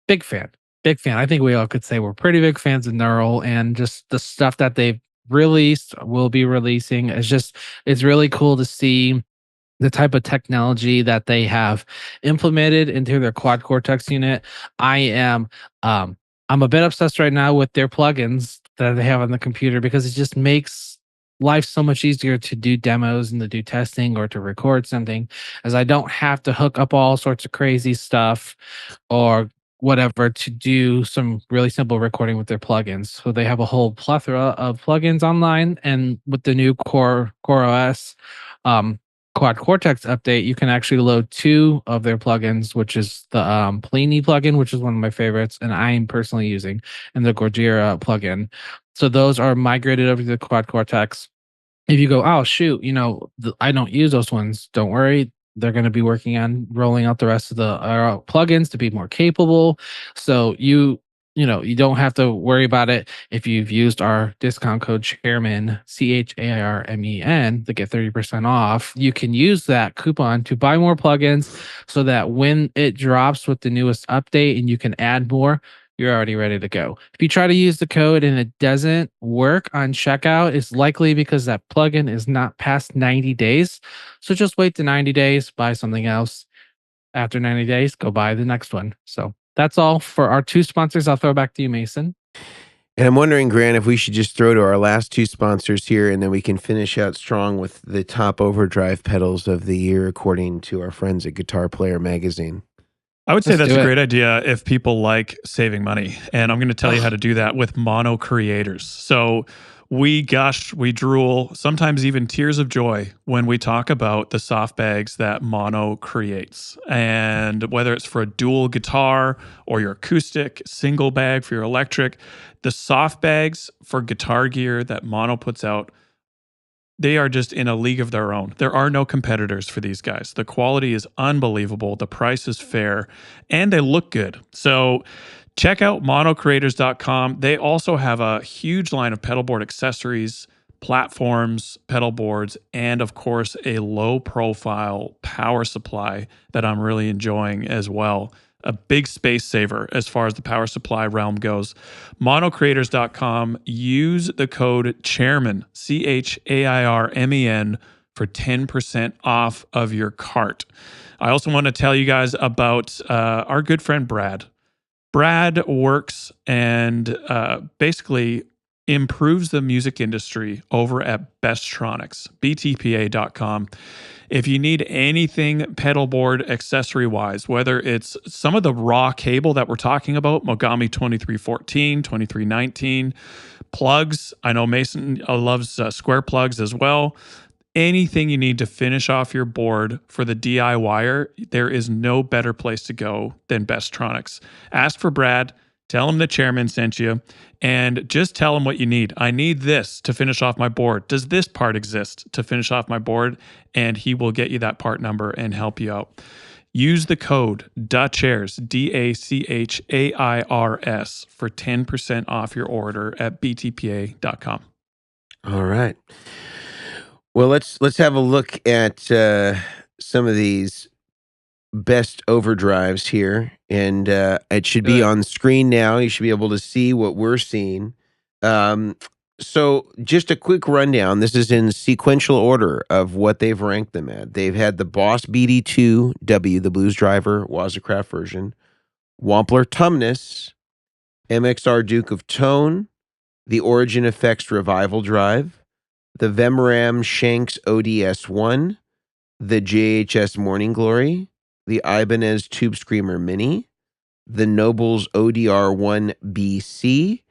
Big fan. I think we all could say we're pretty big fans of Neural, and just the stuff that they've released, will be releasing. It's really cool to see the type of technology that they have implemented into their quad cortex unit. I'm a bit obsessed right now with their plugins that they have on the computer, because it just makes life so much easier to do demos and to do testing or to record something, as I don't have to hook up all sorts of crazy stuff or whatever to do some really simple recording with their plugins. So they have a whole plethora of plugins online, and with the new Core OS Quad Cortex update, you can actually load 2 of their plugins, which is the Plini plugin, which is one of my favorites, and I'm personally using, and the Gojira plugin. So those are migrated over to the Quad Cortex. If you go, oh shoot, I don't use those ones, don't worry. They're going to be working on rolling out the rest of the plugins to be more capable. So you don't have to worry about it. If you've used our discount code Chairmen, CHAIRMEN, to get 30% off, you can use that coupon to buy more plugins, so that when it drops with the newest update and you can add more, you're already ready to go. If you try to use the code and it doesn't work on checkout, it's likely because that plugin is not past 90 days. So just wait the 90 days, buy something else. After 90 days, go buy the next one. So that's all for our 2 sponsors. I'll throw it back to you, Mason. And I'm wondering, Grant, if we should just throw to our last two sponsors here, and then we can finish out strong with the top overdrive pedals of the year, according to our friends at Guitar Player Magazine. I would say Let's that's do a it. great idea if people like saving money. And I'm going to tell you how to do that with mono creators. So we gush, we drool, sometimes even tears of joy when we talk about the soft bags that mono creates. And whether it's for a dual guitar or your acoustic, single bag for your electric, the soft bags for guitar gear that mono puts out, they are just in a league of their own. There are no competitors for these guys. The quality is unbelievable. The price is fair and they look good. So check out monocreators.com. They also have a huge line of pedalboard accessories, platforms, pedal boards, and of course, a low profile power supply that I'm really enjoying as well. A big space saver as far as the power supply realm goes. Monocreators.com. Use the code Chairmen, CHAIRMEN, for 10% off of your cart. I also want to tell you guys about our good friend Brad. Brad works and basically improves the music industry over at Besttronics, btpa.com. If you need anything pedalboard accessory wise, whether it's some of the raw cable that we're talking about, Mogami 2314, 2319, plugs. I know Mason loves square plugs as well. Anything you need to finish off your board for the DIYer, there is no better place to go than Besttronics. Ask for Brad, tell him the Chairman sent you, and just tell him what you need. I need this to finish off my board. Does this part exist to finish off my board? And he will get you that part number and help you out. Use the code DACHAIRS, DACHAIRS, for 10% off your order at btpa.com. All right. Well, let's have a look at some of these best overdrives here, and it should be on screen now. You should be able to see what we're seeing. So just a quick rundown. This is in sequential order of what they've ranked them at. They've had the Boss BD2W, the Blues Driver, Wazacraft version, Wampler Tumnus, MXR Duke of Tone, the Origin Effects Revival Drive, the Vemram Shanks ODS1, the JHS Morning Glory, the Ibanez Tube Screamer Mini, the Nobles ODR1BC,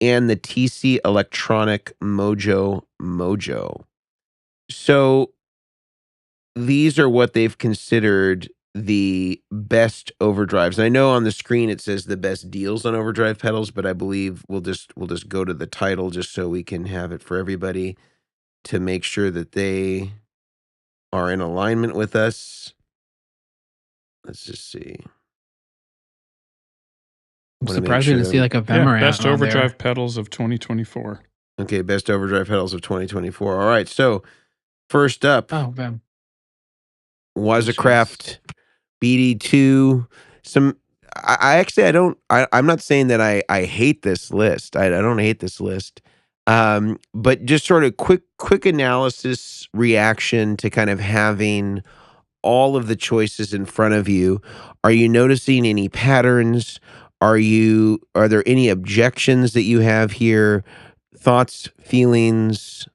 and the TC Electronic Mojo. So these are what they've considered the best overdrives. And I know on the screen it says the best deals on overdrive pedals, but I believe we'll just go to the title just so we can have it for everybody to make sure that they are in alignment with us. Let's just see. I'm Wanna make surprised sure you didn't see that- like a Yeah, Vemram best on overdrive there. pedals of 2024. Okay, best overdrive pedals of 2024. All right, so first up, Oh, Vem. Wazacraft BD2. I actually I'm not saying that I hate this list. I don't hate this list. But just sort of quick analysis reaction to kind of having all of the choices in front of you. Are you noticing any patterns? Are there any objections that you have here? Thoughts, feelings?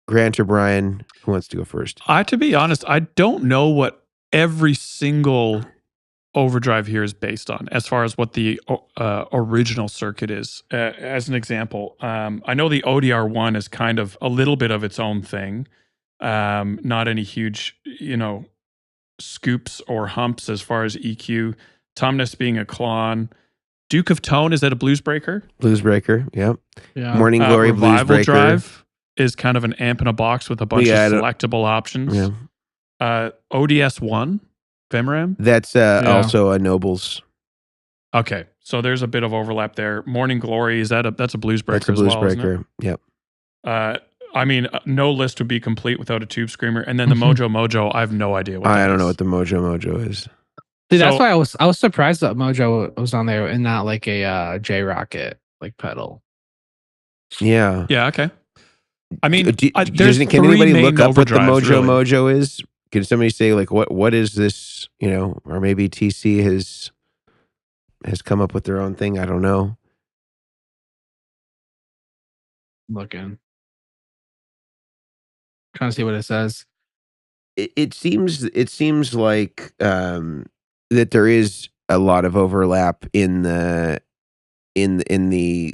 Grant or Brian, who wants to go first? To be honest, I don't know what every single overdrive here is based on as far as what the original circuit is. As an example, I know the ODR1 is kind of a little bit of its own thing. Not any huge, scoops or humps as far as EQ. Tumnus being a clon. Duke of Tone, is that a blues breaker? Blues breaker, yep. Yeah. Morning Glory Blues Revival Breaker. Drive is kind of an amp in a box with a bunch Yeah, of selectable options. Yeah. ODS1, Vemram. That's also a Nobles. Okay, so there's a bit of overlap there. Morning Glory, that's a blues breaker That's a blues as well, breaker. isn't it? Yep. I mean, no list would be complete without a Tube Screamer. And then the Mojo, I have no idea what that is. I don't know what the Mojo is. See, that's why I was surprised that Mojo was on there and not like a J Rocket like pedal. Yeah. Yeah. Okay. I mean, can there's anybody main look up what the overdrives, Mojo is? Can somebody say like what is this? Or maybe TC has come up with their own thing. I don't know. Looking, trying to see what it says. It seems like that there is a lot of overlap in the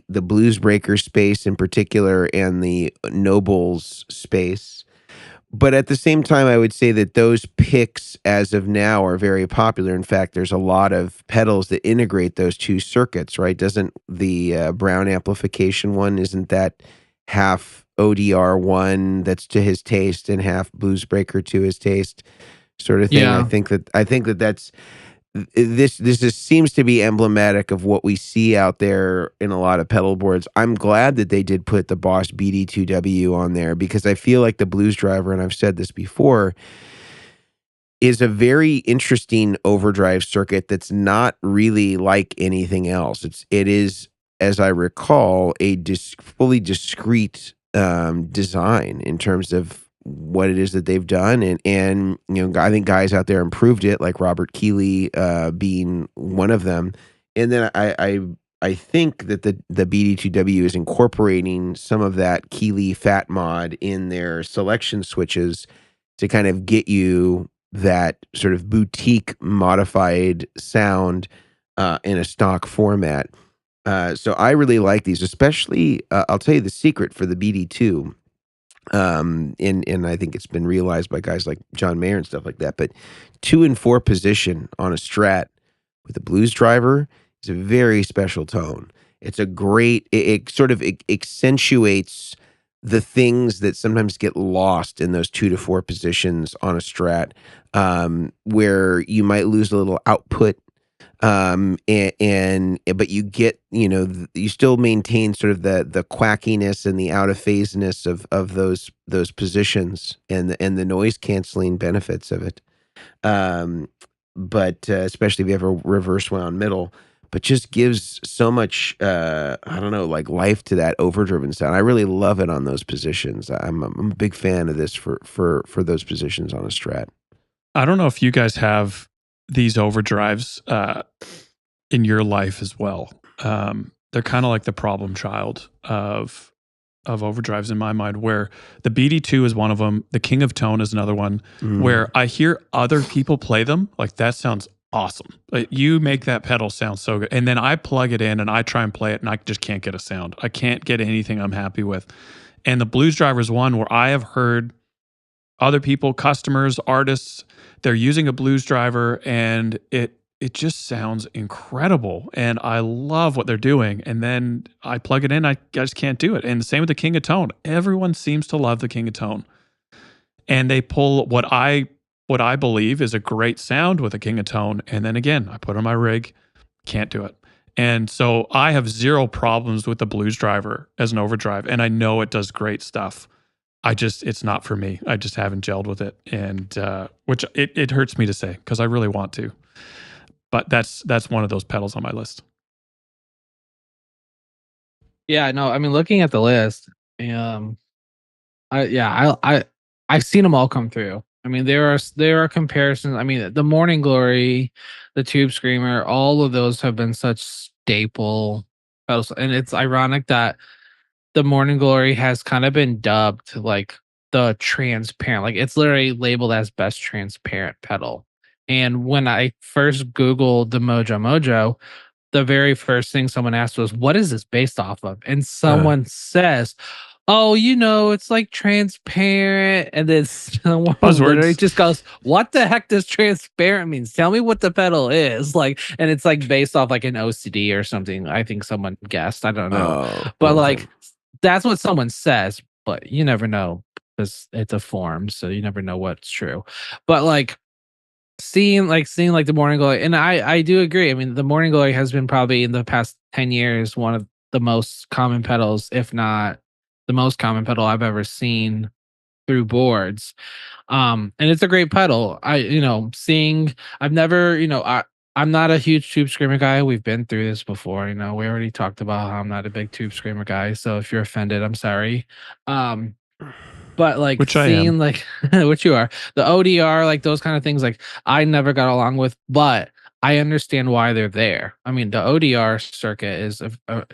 blues breaker space in particular and the nobles space. But at the same time, I would say that those picks as of now are very popular. In fact, there's a lot of pedals that integrate those two circuits, right? Doesn't the Brown amplification one, isn't that half ODR one that's to his taste and half blues breaker to his taste sort of thing? Yeah, I think that that's this just seems to be emblematic of what we see out there in a lot of pedal boards. I'm glad that they did put the Boss BD2W on there because I feel like the Blues Driver, and I've said this before, is a very interesting overdrive circuit that's not really like anything else. It is, as I recall, a fully discrete design in terms of what it is that they've done, and you know, I think guys out there improved it, like Robert Keeley being one of them. And then I think that the BD2W is incorporating some of that Keeley Fat Mod in their selection switches to kind of get you that sort of boutique modified sound in a stock format. So I really like these, especially I'll tell you the secret for the BD2. And I think it's been realized by guys like John Mayer and stuff like that. But 2 and 4 position on a Strat with a blues driver is a very special tone. It's a great, it sort of accentuates the things that sometimes get lost in those 2 to 4 positions on a Strat, where you might lose a little output. But you get, you know, you still maintain sort of the quackiness and the out of phaseness of those positions and the noise canceling benefits of it. But especially if you have a reverse wound middle, but just gives so much, I don't know, like life to that overdriven sound. I really love it on those positions. I'm a big fan of this for those positions on a Strat. I don't know if you guys have these overdrives in your life as well. They're kind of like the problem child of overdrives in my mind, where the BD2 is one of them. The King of Tone is another one, where I hear other people play them. Like, that sounds awesome. Like, you make that pedal sound so good. And then I plug it in and I try and play it and I just can't get a sound. I can't get anything I'm happy with. And the Blues Driver is one where I have heard other people, customers, artists, they're using a blues driver and it just sounds incredible. And I love what they're doing. And then I plug it in, I just can't do it. And the same with the King of Tone. Everyone seems to love the King of Tone. And they pull what I believe is a great sound with a King of Tone. And then again, I put on my rig, can't do it. And so I have zero problems with the blues driver as an overdrive. And I know it does great stuff. It's not for me. I just haven't gelled with it. And which it hurts me to say because I really want to. But that's one of those pedals on my list. yeah. No, I mean, looking at the list, I've seen them all come through. I mean, there are comparisons. I mean, the Morning Glory, the Tube Screamer, all of those have been such staple pedals, and it's ironic that the Morning Glory has kind of been dubbed like the transparent, like it's literally labeled as best transparent pedal. And when I first Googled the Mojo, the very first thing someone asked was, "What is this based off of?" And someone says, "Oh, it's like transparent." And then someone literally Buzzwords. just goes, "What the heck does transparent means? Tell me what the pedal is." Like, and it's like based off like an OCD or something. I think someone guessed. I don't know. But like, that's what someone says, but you never know because it's a form, so you never know what's true. But like seeing like the Morning Glory, and I do agree. I mean, the Morning Glory has been probably in the past 10 years one of the most common pedals, if not the most common pedal I've ever seen through boards. And it's a great pedal. I've never, I'm not a huge Tube Screamer guy. We've been through this before. We already talked about how I'm not a big Tube Screamer guy. So if you're offended, I'm sorry. But like Which I seeing am. like which you are, the ODR, like those kind of things, like I never got along with, but I understand why they're there. I mean, the ODR circuit is,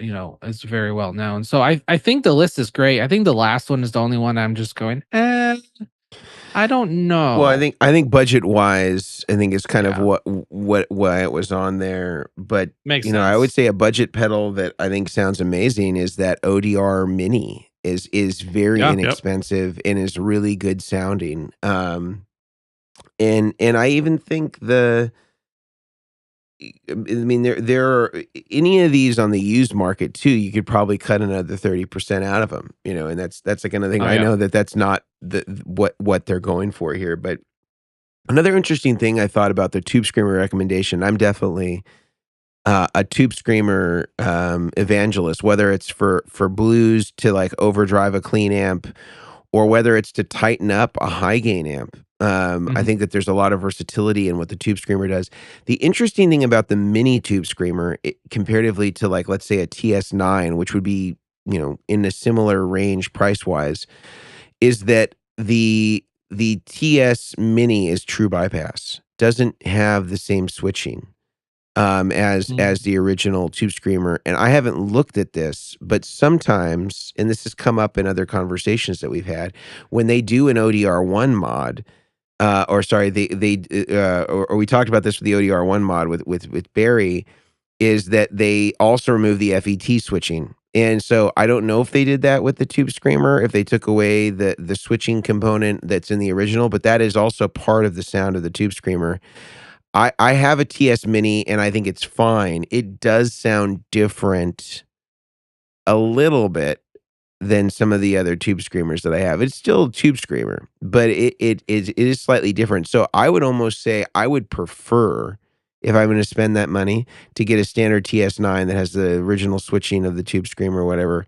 is very well known. So I think the list is great. I think the last one is the only one I'm just going, I don't know. Well, I think budget wise, I think it's kind of Yeah. why it was on there. But Makes I would sense. say a budget pedal that I think sounds amazing is that ODR Mini is very Yeah. inexpensive and is really good sounding. And I even think I mean, there are any of these on the used market too. You could probably cut another 30% out of them, and that's the kind of thing. Oh, I yeah. know that that's not what they're going for here, but another interesting thing I thought about the Tube Screamer recommendation. I'm definitely a Tube Screamer evangelist, whether it's for blues to like overdrive a clean amp, or whether it's to tighten up a high gain amp. I think that there's a lot of versatility in what the Tube Screamer does. The interesting thing about the mini Tube Screamer, comparatively to like, let's say a TS9, which would be, in a similar range price wise, is that the TS Mini is true bypass. Doesn't have the same switching as the original Tube Screamer. And I haven't looked at this, but sometimes, and this has come up in other conversations that we've had, when they do an ODR1 mod, or sorry, or we talked about this with the ODR1 mod with Barry, is that they also remove the FET switching. And so I don't know if they did that with the Tube Screamer, if they took away the switching component that's in the original, but that is also part of the sound of the Tube Screamer. I have a TS Mini and I think it's fine. It does sound different a little bit than some of the other Tube Screamers that I have. It's still a Tube Screamer, but it is slightly different. So I would almost say I would prefer, if I'm going to spend that money, to get a standard TS9 that has the original switching of the Tube Screamer or whatever.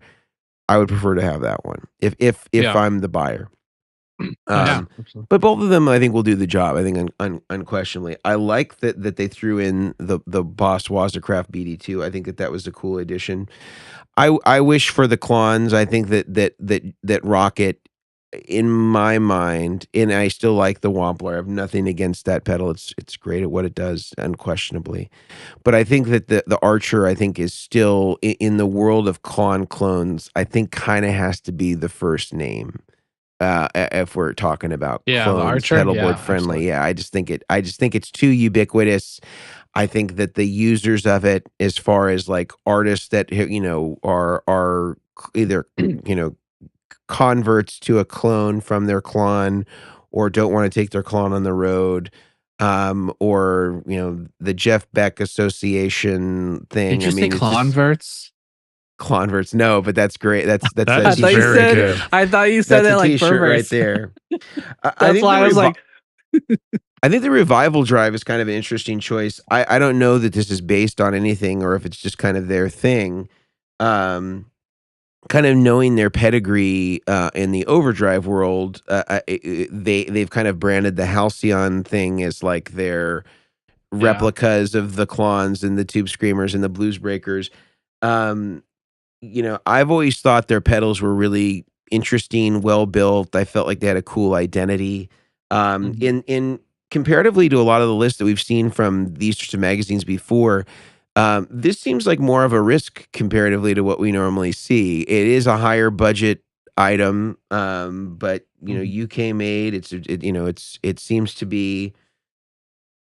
I would prefer to have that one if Yeah. I'm the buyer. Yeah. But both of them, I think, will do the job. I think unquestionably. I like that they threw in the Boss Wazercraft BD2. I think that was a cool addition. I wish for the Klons. I think that Rocket, in my mind, and I still like the Wampler. I have nothing against that pedal. It's great at what it does, unquestionably. But I think that the Archer, I think, is still in the world of Klon clones. I think kind of has to be the first name. If we're talking about Yeah, the clones, Archer? pedalboard Yeah, friendly. absolutely. Yeah, I just think it's too ubiquitous. I think that the users of it, as far as like artists that are either converts to a clone from their clone, or don't want to take their clone on the road, or the Jeff Beck Association thing. Did you say It's just converts? Converts. No, but that's great. That's That a is I thought you t-shirt very right said. there. good. I thought you said That's it a like t-shirt right perverts. there. I That's think why I was like, I think the Revival Drive is kind of an interesting choice. I don't know that this is based on anything or if it's just kind of their thing. Kind of knowing their pedigree in the Overdrive world, they've kind of branded the Halcyon thing as like their replicas of the Klons and the Tube Screamers and the Blues Breakers. I've always thought their pedals were really interesting, well built. I felt like they had a cool identity. In comparatively to a lot of the lists that we've seen from these sorts of magazines before, this seems like more of a risk comparatively to what we normally see. It is a higher budget item, but UK made. It seems to be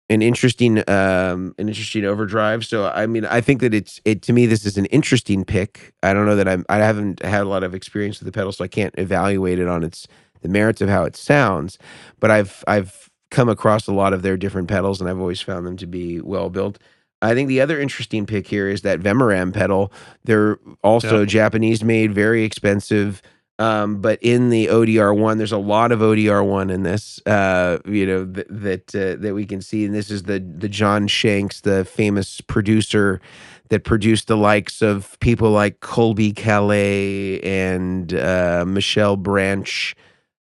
an interesting overdrive. So I mean, I think that to me this is an interesting pick. I don't know that I haven't had a lot of experience with the pedal, so I can't evaluate it on the merits of how it sounds. But I've come across a lot of their different pedals, and I've always found them to be well built. I think the other interesting pick here is that Vemoram pedal. They're also Japanese made, very expensive. But in the ODR1, there's a lot of ODR1 in this, that we can see. And this is the John Shanks, the famous producer that produced the likes of people like Colby Calais and Michelle Branch,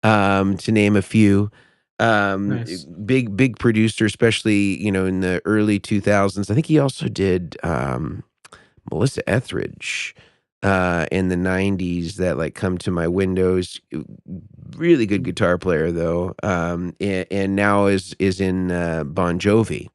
to name a few. nice. Big producer, especially, in the early 2000s. I think he also did Melissa Etheridge in the 90s that like come to my windows. Really good guitar player though. And now is in Bon Jovi.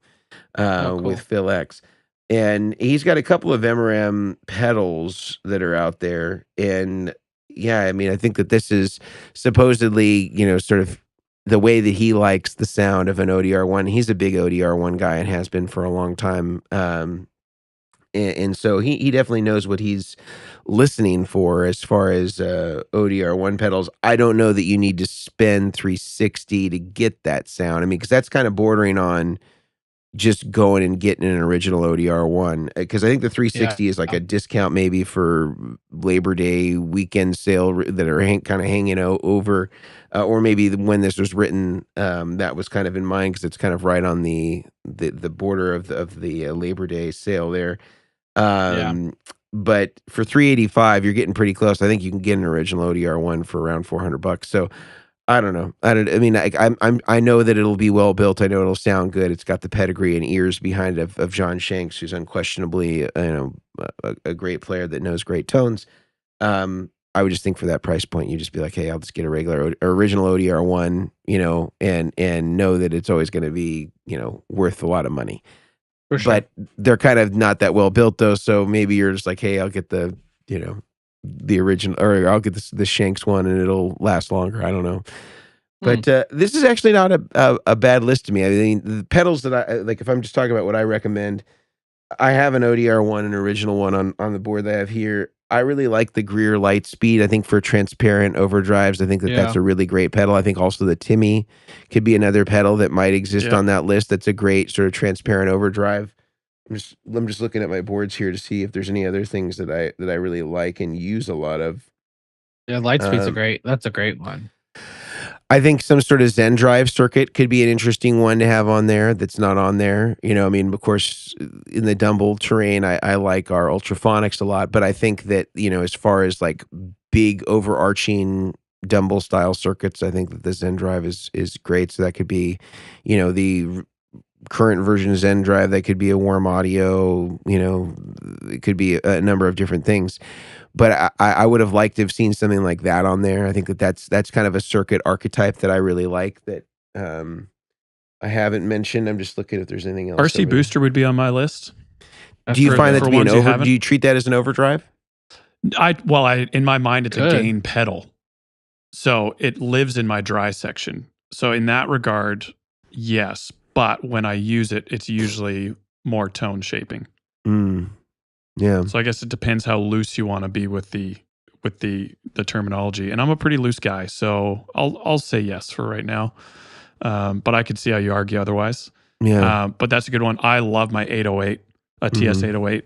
Oh, cool. with Phil X. And he's got a couple of MRM pedals that are out there. And yeah, I mean, I think that this is supposedly, sort of the way that he likes the sound of an ODR1. He's a big ODR1 guy and has been for a long time. And so he definitely knows what he's listening for as far as ODR1 pedals. I don't know that you need to spend 360 to get that sound. I mean, because that's kind of bordering on just going and getting an original ODR1. Because I think the 360 is like a discount maybe for Labor Day weekend sale that are kind of hanging over. Or maybe when this was written, that was kind of in mind because it's kind of right on the border of the Labor Day sale there. But for 385, you're getting pretty close. I think you can get an original ODR1 for around $400. So I don't know. I mean, I know that it'll be well built. I know it'll sound good. It's got the pedigree and ears behind it of John Shanks, who's unquestionably a great player that knows great tones. I would just think for that price point, you just be like, hey, I'll just get a regular original ODR1, and know that it's always going to be worth a lot of money. For sure. But they're kind of not that well built though. So maybe you're just like, hey, I'll get the original, or I'll get the Shanks one and it'll last longer. I don't know. But this is actually not a bad list to me. I mean, the pedals that I like, if I'm just talking about what I recommend, I have an ODR1, an original one on the board that I have here. I really like the Greer Lightspeed. I think for transparent overdrives, I think that's a really great pedal. I think also the Timmy could be another pedal that might exist on that list. That's a great sort of transparent overdrive. I'm just looking at my boards here to see if there's any other things that I really like and use a lot of. Yeah, Lightspeed's that's a great one. I think some sort of Zen Drive circuit could be an interesting one to have on there that's not on there. I mean, of course, in the Dumble terrain, I like our Ultraphonics a lot, but I think that, as far as like big overarching Dumble style circuits, I think that the Zen Drive is great. So that could be, the current version of Zen Drive, that could be a Warm Audio, it could be a number of different things. But I would have liked to have seen something like that on there. I think that's kind of a circuit archetype that I really like that I haven't mentioned. I'm just looking if there's anything else. RC Booster would be on my list. Do you find that to be an over? Do you treat that as an overdrive? In my mind, it's a gain pedal, so it lives in my dry section. So in that regard, yes. But when I use it, it's usually more tone shaping. Yeah. So I guess it depends how loose you want to be with the terminology. And I'm a pretty loose guy, so I'll say yes for right now. But I could see how you argue otherwise. Yeah. But that's a good one. I love my 808, a TS 808.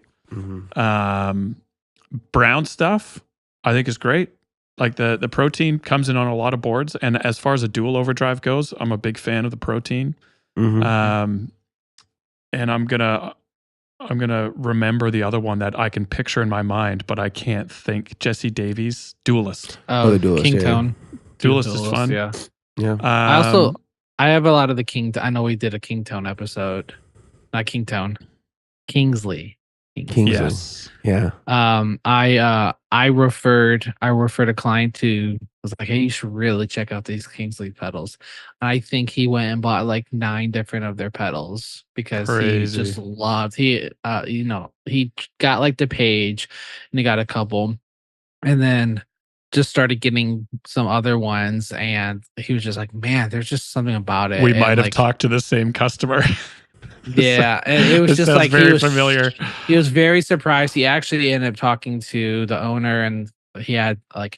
Brown stuff, I think is great. Like the Protein comes in on a lot of boards. And as far as a dual overdrive goes, I'm a big fan of the Protein. And I'm gonna remember the other one that I can picture in my mind, but I can't think. Jesse Davies, Duelist. Oh, the Duelist. King Tone. Duelist is fun. Yeah. Yeah. I have a lot of the King. I know we did a King Tone episode. Not King Tone. Kingsley. Yes. Yeah. I referred a client to, was like, hey, you should really check out these Kingsley pedals. I think he went and bought like 9 different of their pedals because he just loved he got like the Page and he got a couple and then just started getting some other ones and he was just like, man, there's just something about it. We might have talked to the same customer. Yeah, and it was just like very familiar. He was very surprised. He actually ended up talking to the owner, and he had like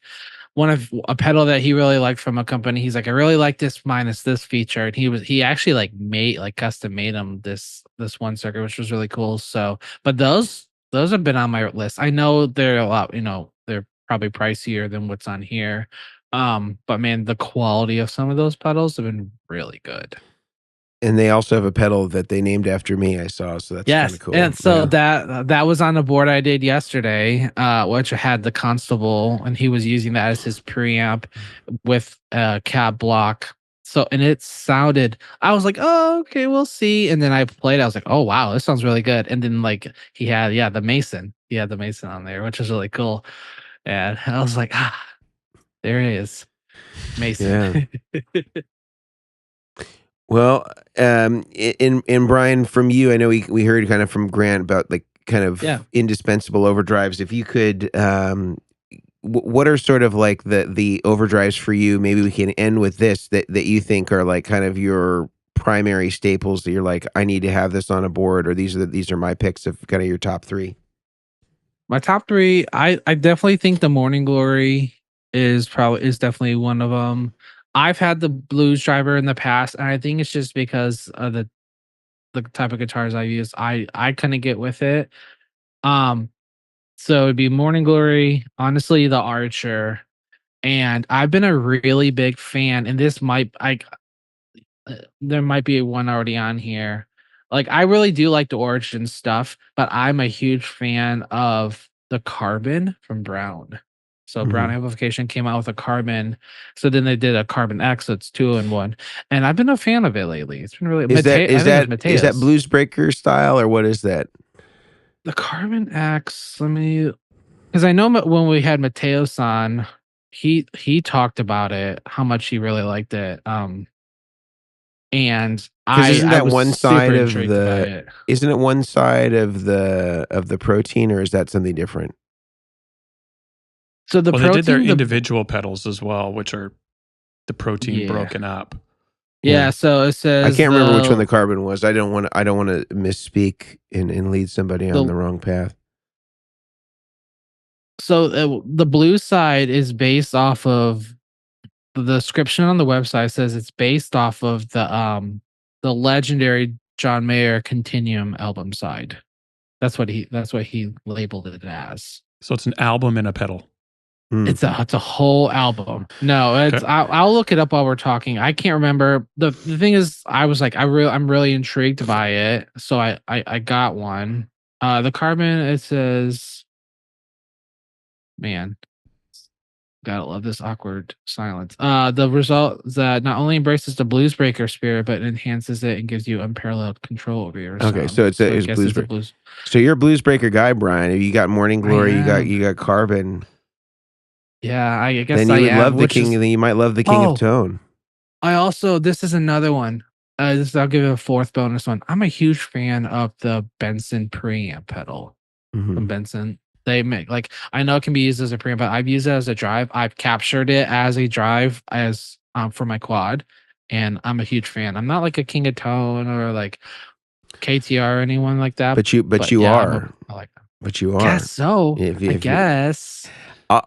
a pedal that he really liked from a company. He's like, I really like this minus this feature, and he actually like custom made him this one circuit, which was really cool. So, but those have been on my list. I know they're a lot, they're probably pricier than what's on here. But man, the quality of some of those pedals have been really good. And they also have a pedal that they named after me, I saw, so that's kind of cool. And so that was on the board I did yesterday, which had the Constable, and he was using that as his preamp with a cab block. So, and it sounded, I was like, oh, okay, we'll see. And then I played, I was like, oh, wow, this sounds really good. And then like he had the Mason. He had the Mason on there, which was really cool. And I was like, there it is. Mason. Yeah. Well, in Brian, from you, I know we heard kind of from Grant about like kind of indispensable overdrives. If you could, what are sort of like the overdrives for you? Maybe we can end with this that you think are like kind of your primary staples that you're like, I need to have this on a board, or these are my picks of kind of your top three. My top three, I definitely think the Morning Glory is definitely one of them. I've had the Blues Driver in the past, and I think it's just because of the type of guitars I use. I couldn't get with it. So it'd be Morning Glory, honestly, the Archer, and I've been a really big fan. And this might there might be one already on here. Like I really do like the Origin stuff, but I'm a huge fan of the Carbon from Brown. So Brown Amplification came out with a Carbon. So then they did a Carbon X, so it's 2-in-1. And I've been a fan of it lately. It's been really is that Blues Breaker style, or what is that? The Carbon X, because I know when we had Mateos on, he talked about it, how much he really liked it. And isn't that one side of isn't it one side of the protein, or is that something different? So they did their individual pedals as well, which are the protein broken up. Yeah, so it says I can't remember which one the Carbon was. I don't want to misspeak and lead somebody on the wrong path. So the blue side is based off of the description on the website says it's based off of the legendary John Mayer Continuum album side. That's what he labeled it as. So it's an album and a pedal. It's a whole album. No, it's I'll look it up while we're talking. I can't remember. The thing is, I was like, I'm really intrigued by it, so I got one. The Carbon, it says, man, gotta love this awkward silence. The result is that not only embraces the Blues Breaker spirit, but enhances it and gives you unparalleled control over your sound. Okay, so it's Blues Breaker. So you're a Blues Breaker guy, Brian. You got Morning Glory, you got Carbon. Yeah, I guess then you would love the King. Then you might love the King of Tone. I also, this is another one. I'll give it a fourth bonus one. I'm a huge fan of the Benson preamp pedal from Benson. They make, like, I know it can be used as a preamp, but I've used it as a drive. I've captured it as a drive as for my quad, and I'm a huge fan. I'm not like a King of Tone or like KTR or anyone like that. But you are. I like them. But you are. Guess so. I guess.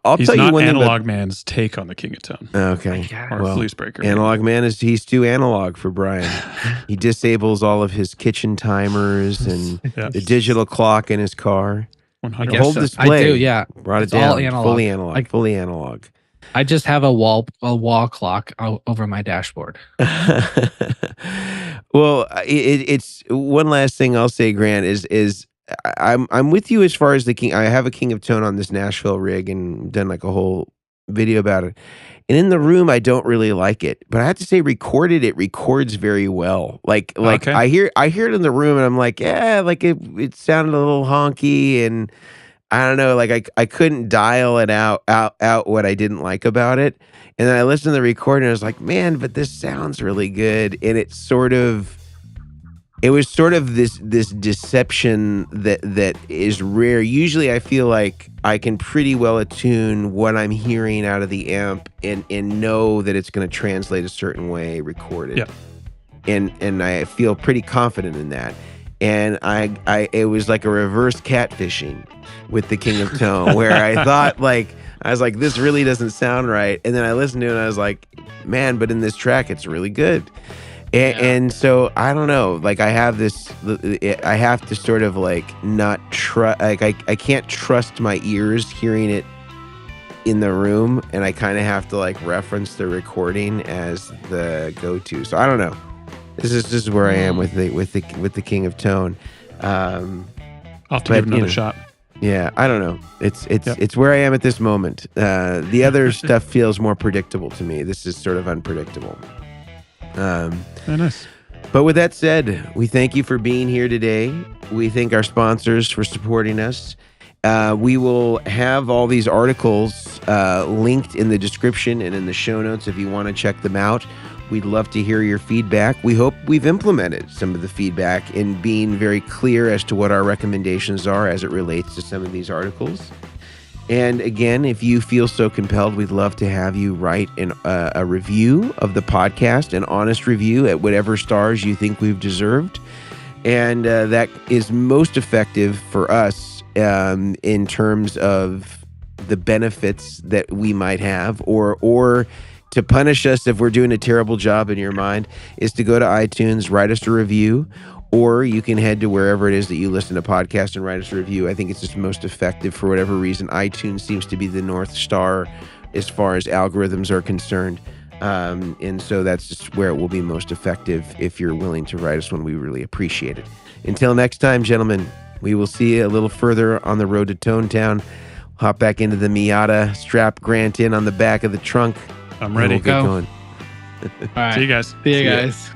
I'll he's tell you not one Analog thing Man's take on the King of Tone. Okay. Or Blues Breaker. Analog Man he's too analog for Brian. He disables all of his kitchen timers and the digital clock in his car. 100%. The whole display. I do, yeah. Brought it down. All analog. Fully analog. I just have a wall clock over my dashboard. Well, it's one last thing I'll say, Grant, is I'm with you as far as the King. I have a King of Tone on this Nashville rig and done like a whole video about it. And in the room, I don't really like it, but I have to say, recorded, it records very well. Like okay. I hear it in the room, and I'm like, yeah, like it sounded a little honky, and I don't know, like I couldn't dial it out what I didn't like about it. And then I listened to the recording, and I was like, man, but this sounds really good, and it was sort of this deception that is rare. Usually I feel like I can pretty well attune what I'm hearing out of the amp and know that it's going to translate a certain way recorded. Yeah. And I feel pretty confident in that. And it was like a reverse catfishing with the King of Tone where I thought I was like, this really doesn't sound right. And then I listened to it and I was like, man, but in this track, it's really good. And so I don't know, like I have to sort of like not trust, like I can't trust my ears hearing it in the room, and I kind of have to like reference the recording as the go-to. So I don't know. This is where I am with the King of Tone. I'll have to give another shot. Yeah, I don't know. It's where I am at this moment. The other stuff feels more predictable to me. This is sort of unpredictable. Very nice. But with that said, we thank you for being here today. We thank our sponsors for supporting us. We will have all these articles linked in the description and in the show notes if you want to check them out. We'd love to hear your feedback. We hope we've implemented some of the feedback in being very clear as to what our recommendations are as it relates to some of these articles. And again, if you feel so compelled, we'd love to have you write a review of the podcast, an honest review at whatever stars you think we've deserved. And that is most effective for us in terms of the benefits that we might have, or to punish us if we're doing a terrible job in your mind, is to go to iTunes, write us a review, or you can head to wherever it is that you listen to podcasts and write us a review. I think it's just most effective for whatever reason. iTunes seems to be the North Star as far as algorithms are concerned. And so that's just where it will be most effective if you're willing to write us one. We really appreciate it. Until next time, gentlemen, we will see you a little further on the road to Tone Town. Hop back into the Miata, strap Grant in on the back of the trunk. I'm ready. We'll get Go. going. All right. See you guys. See you guys.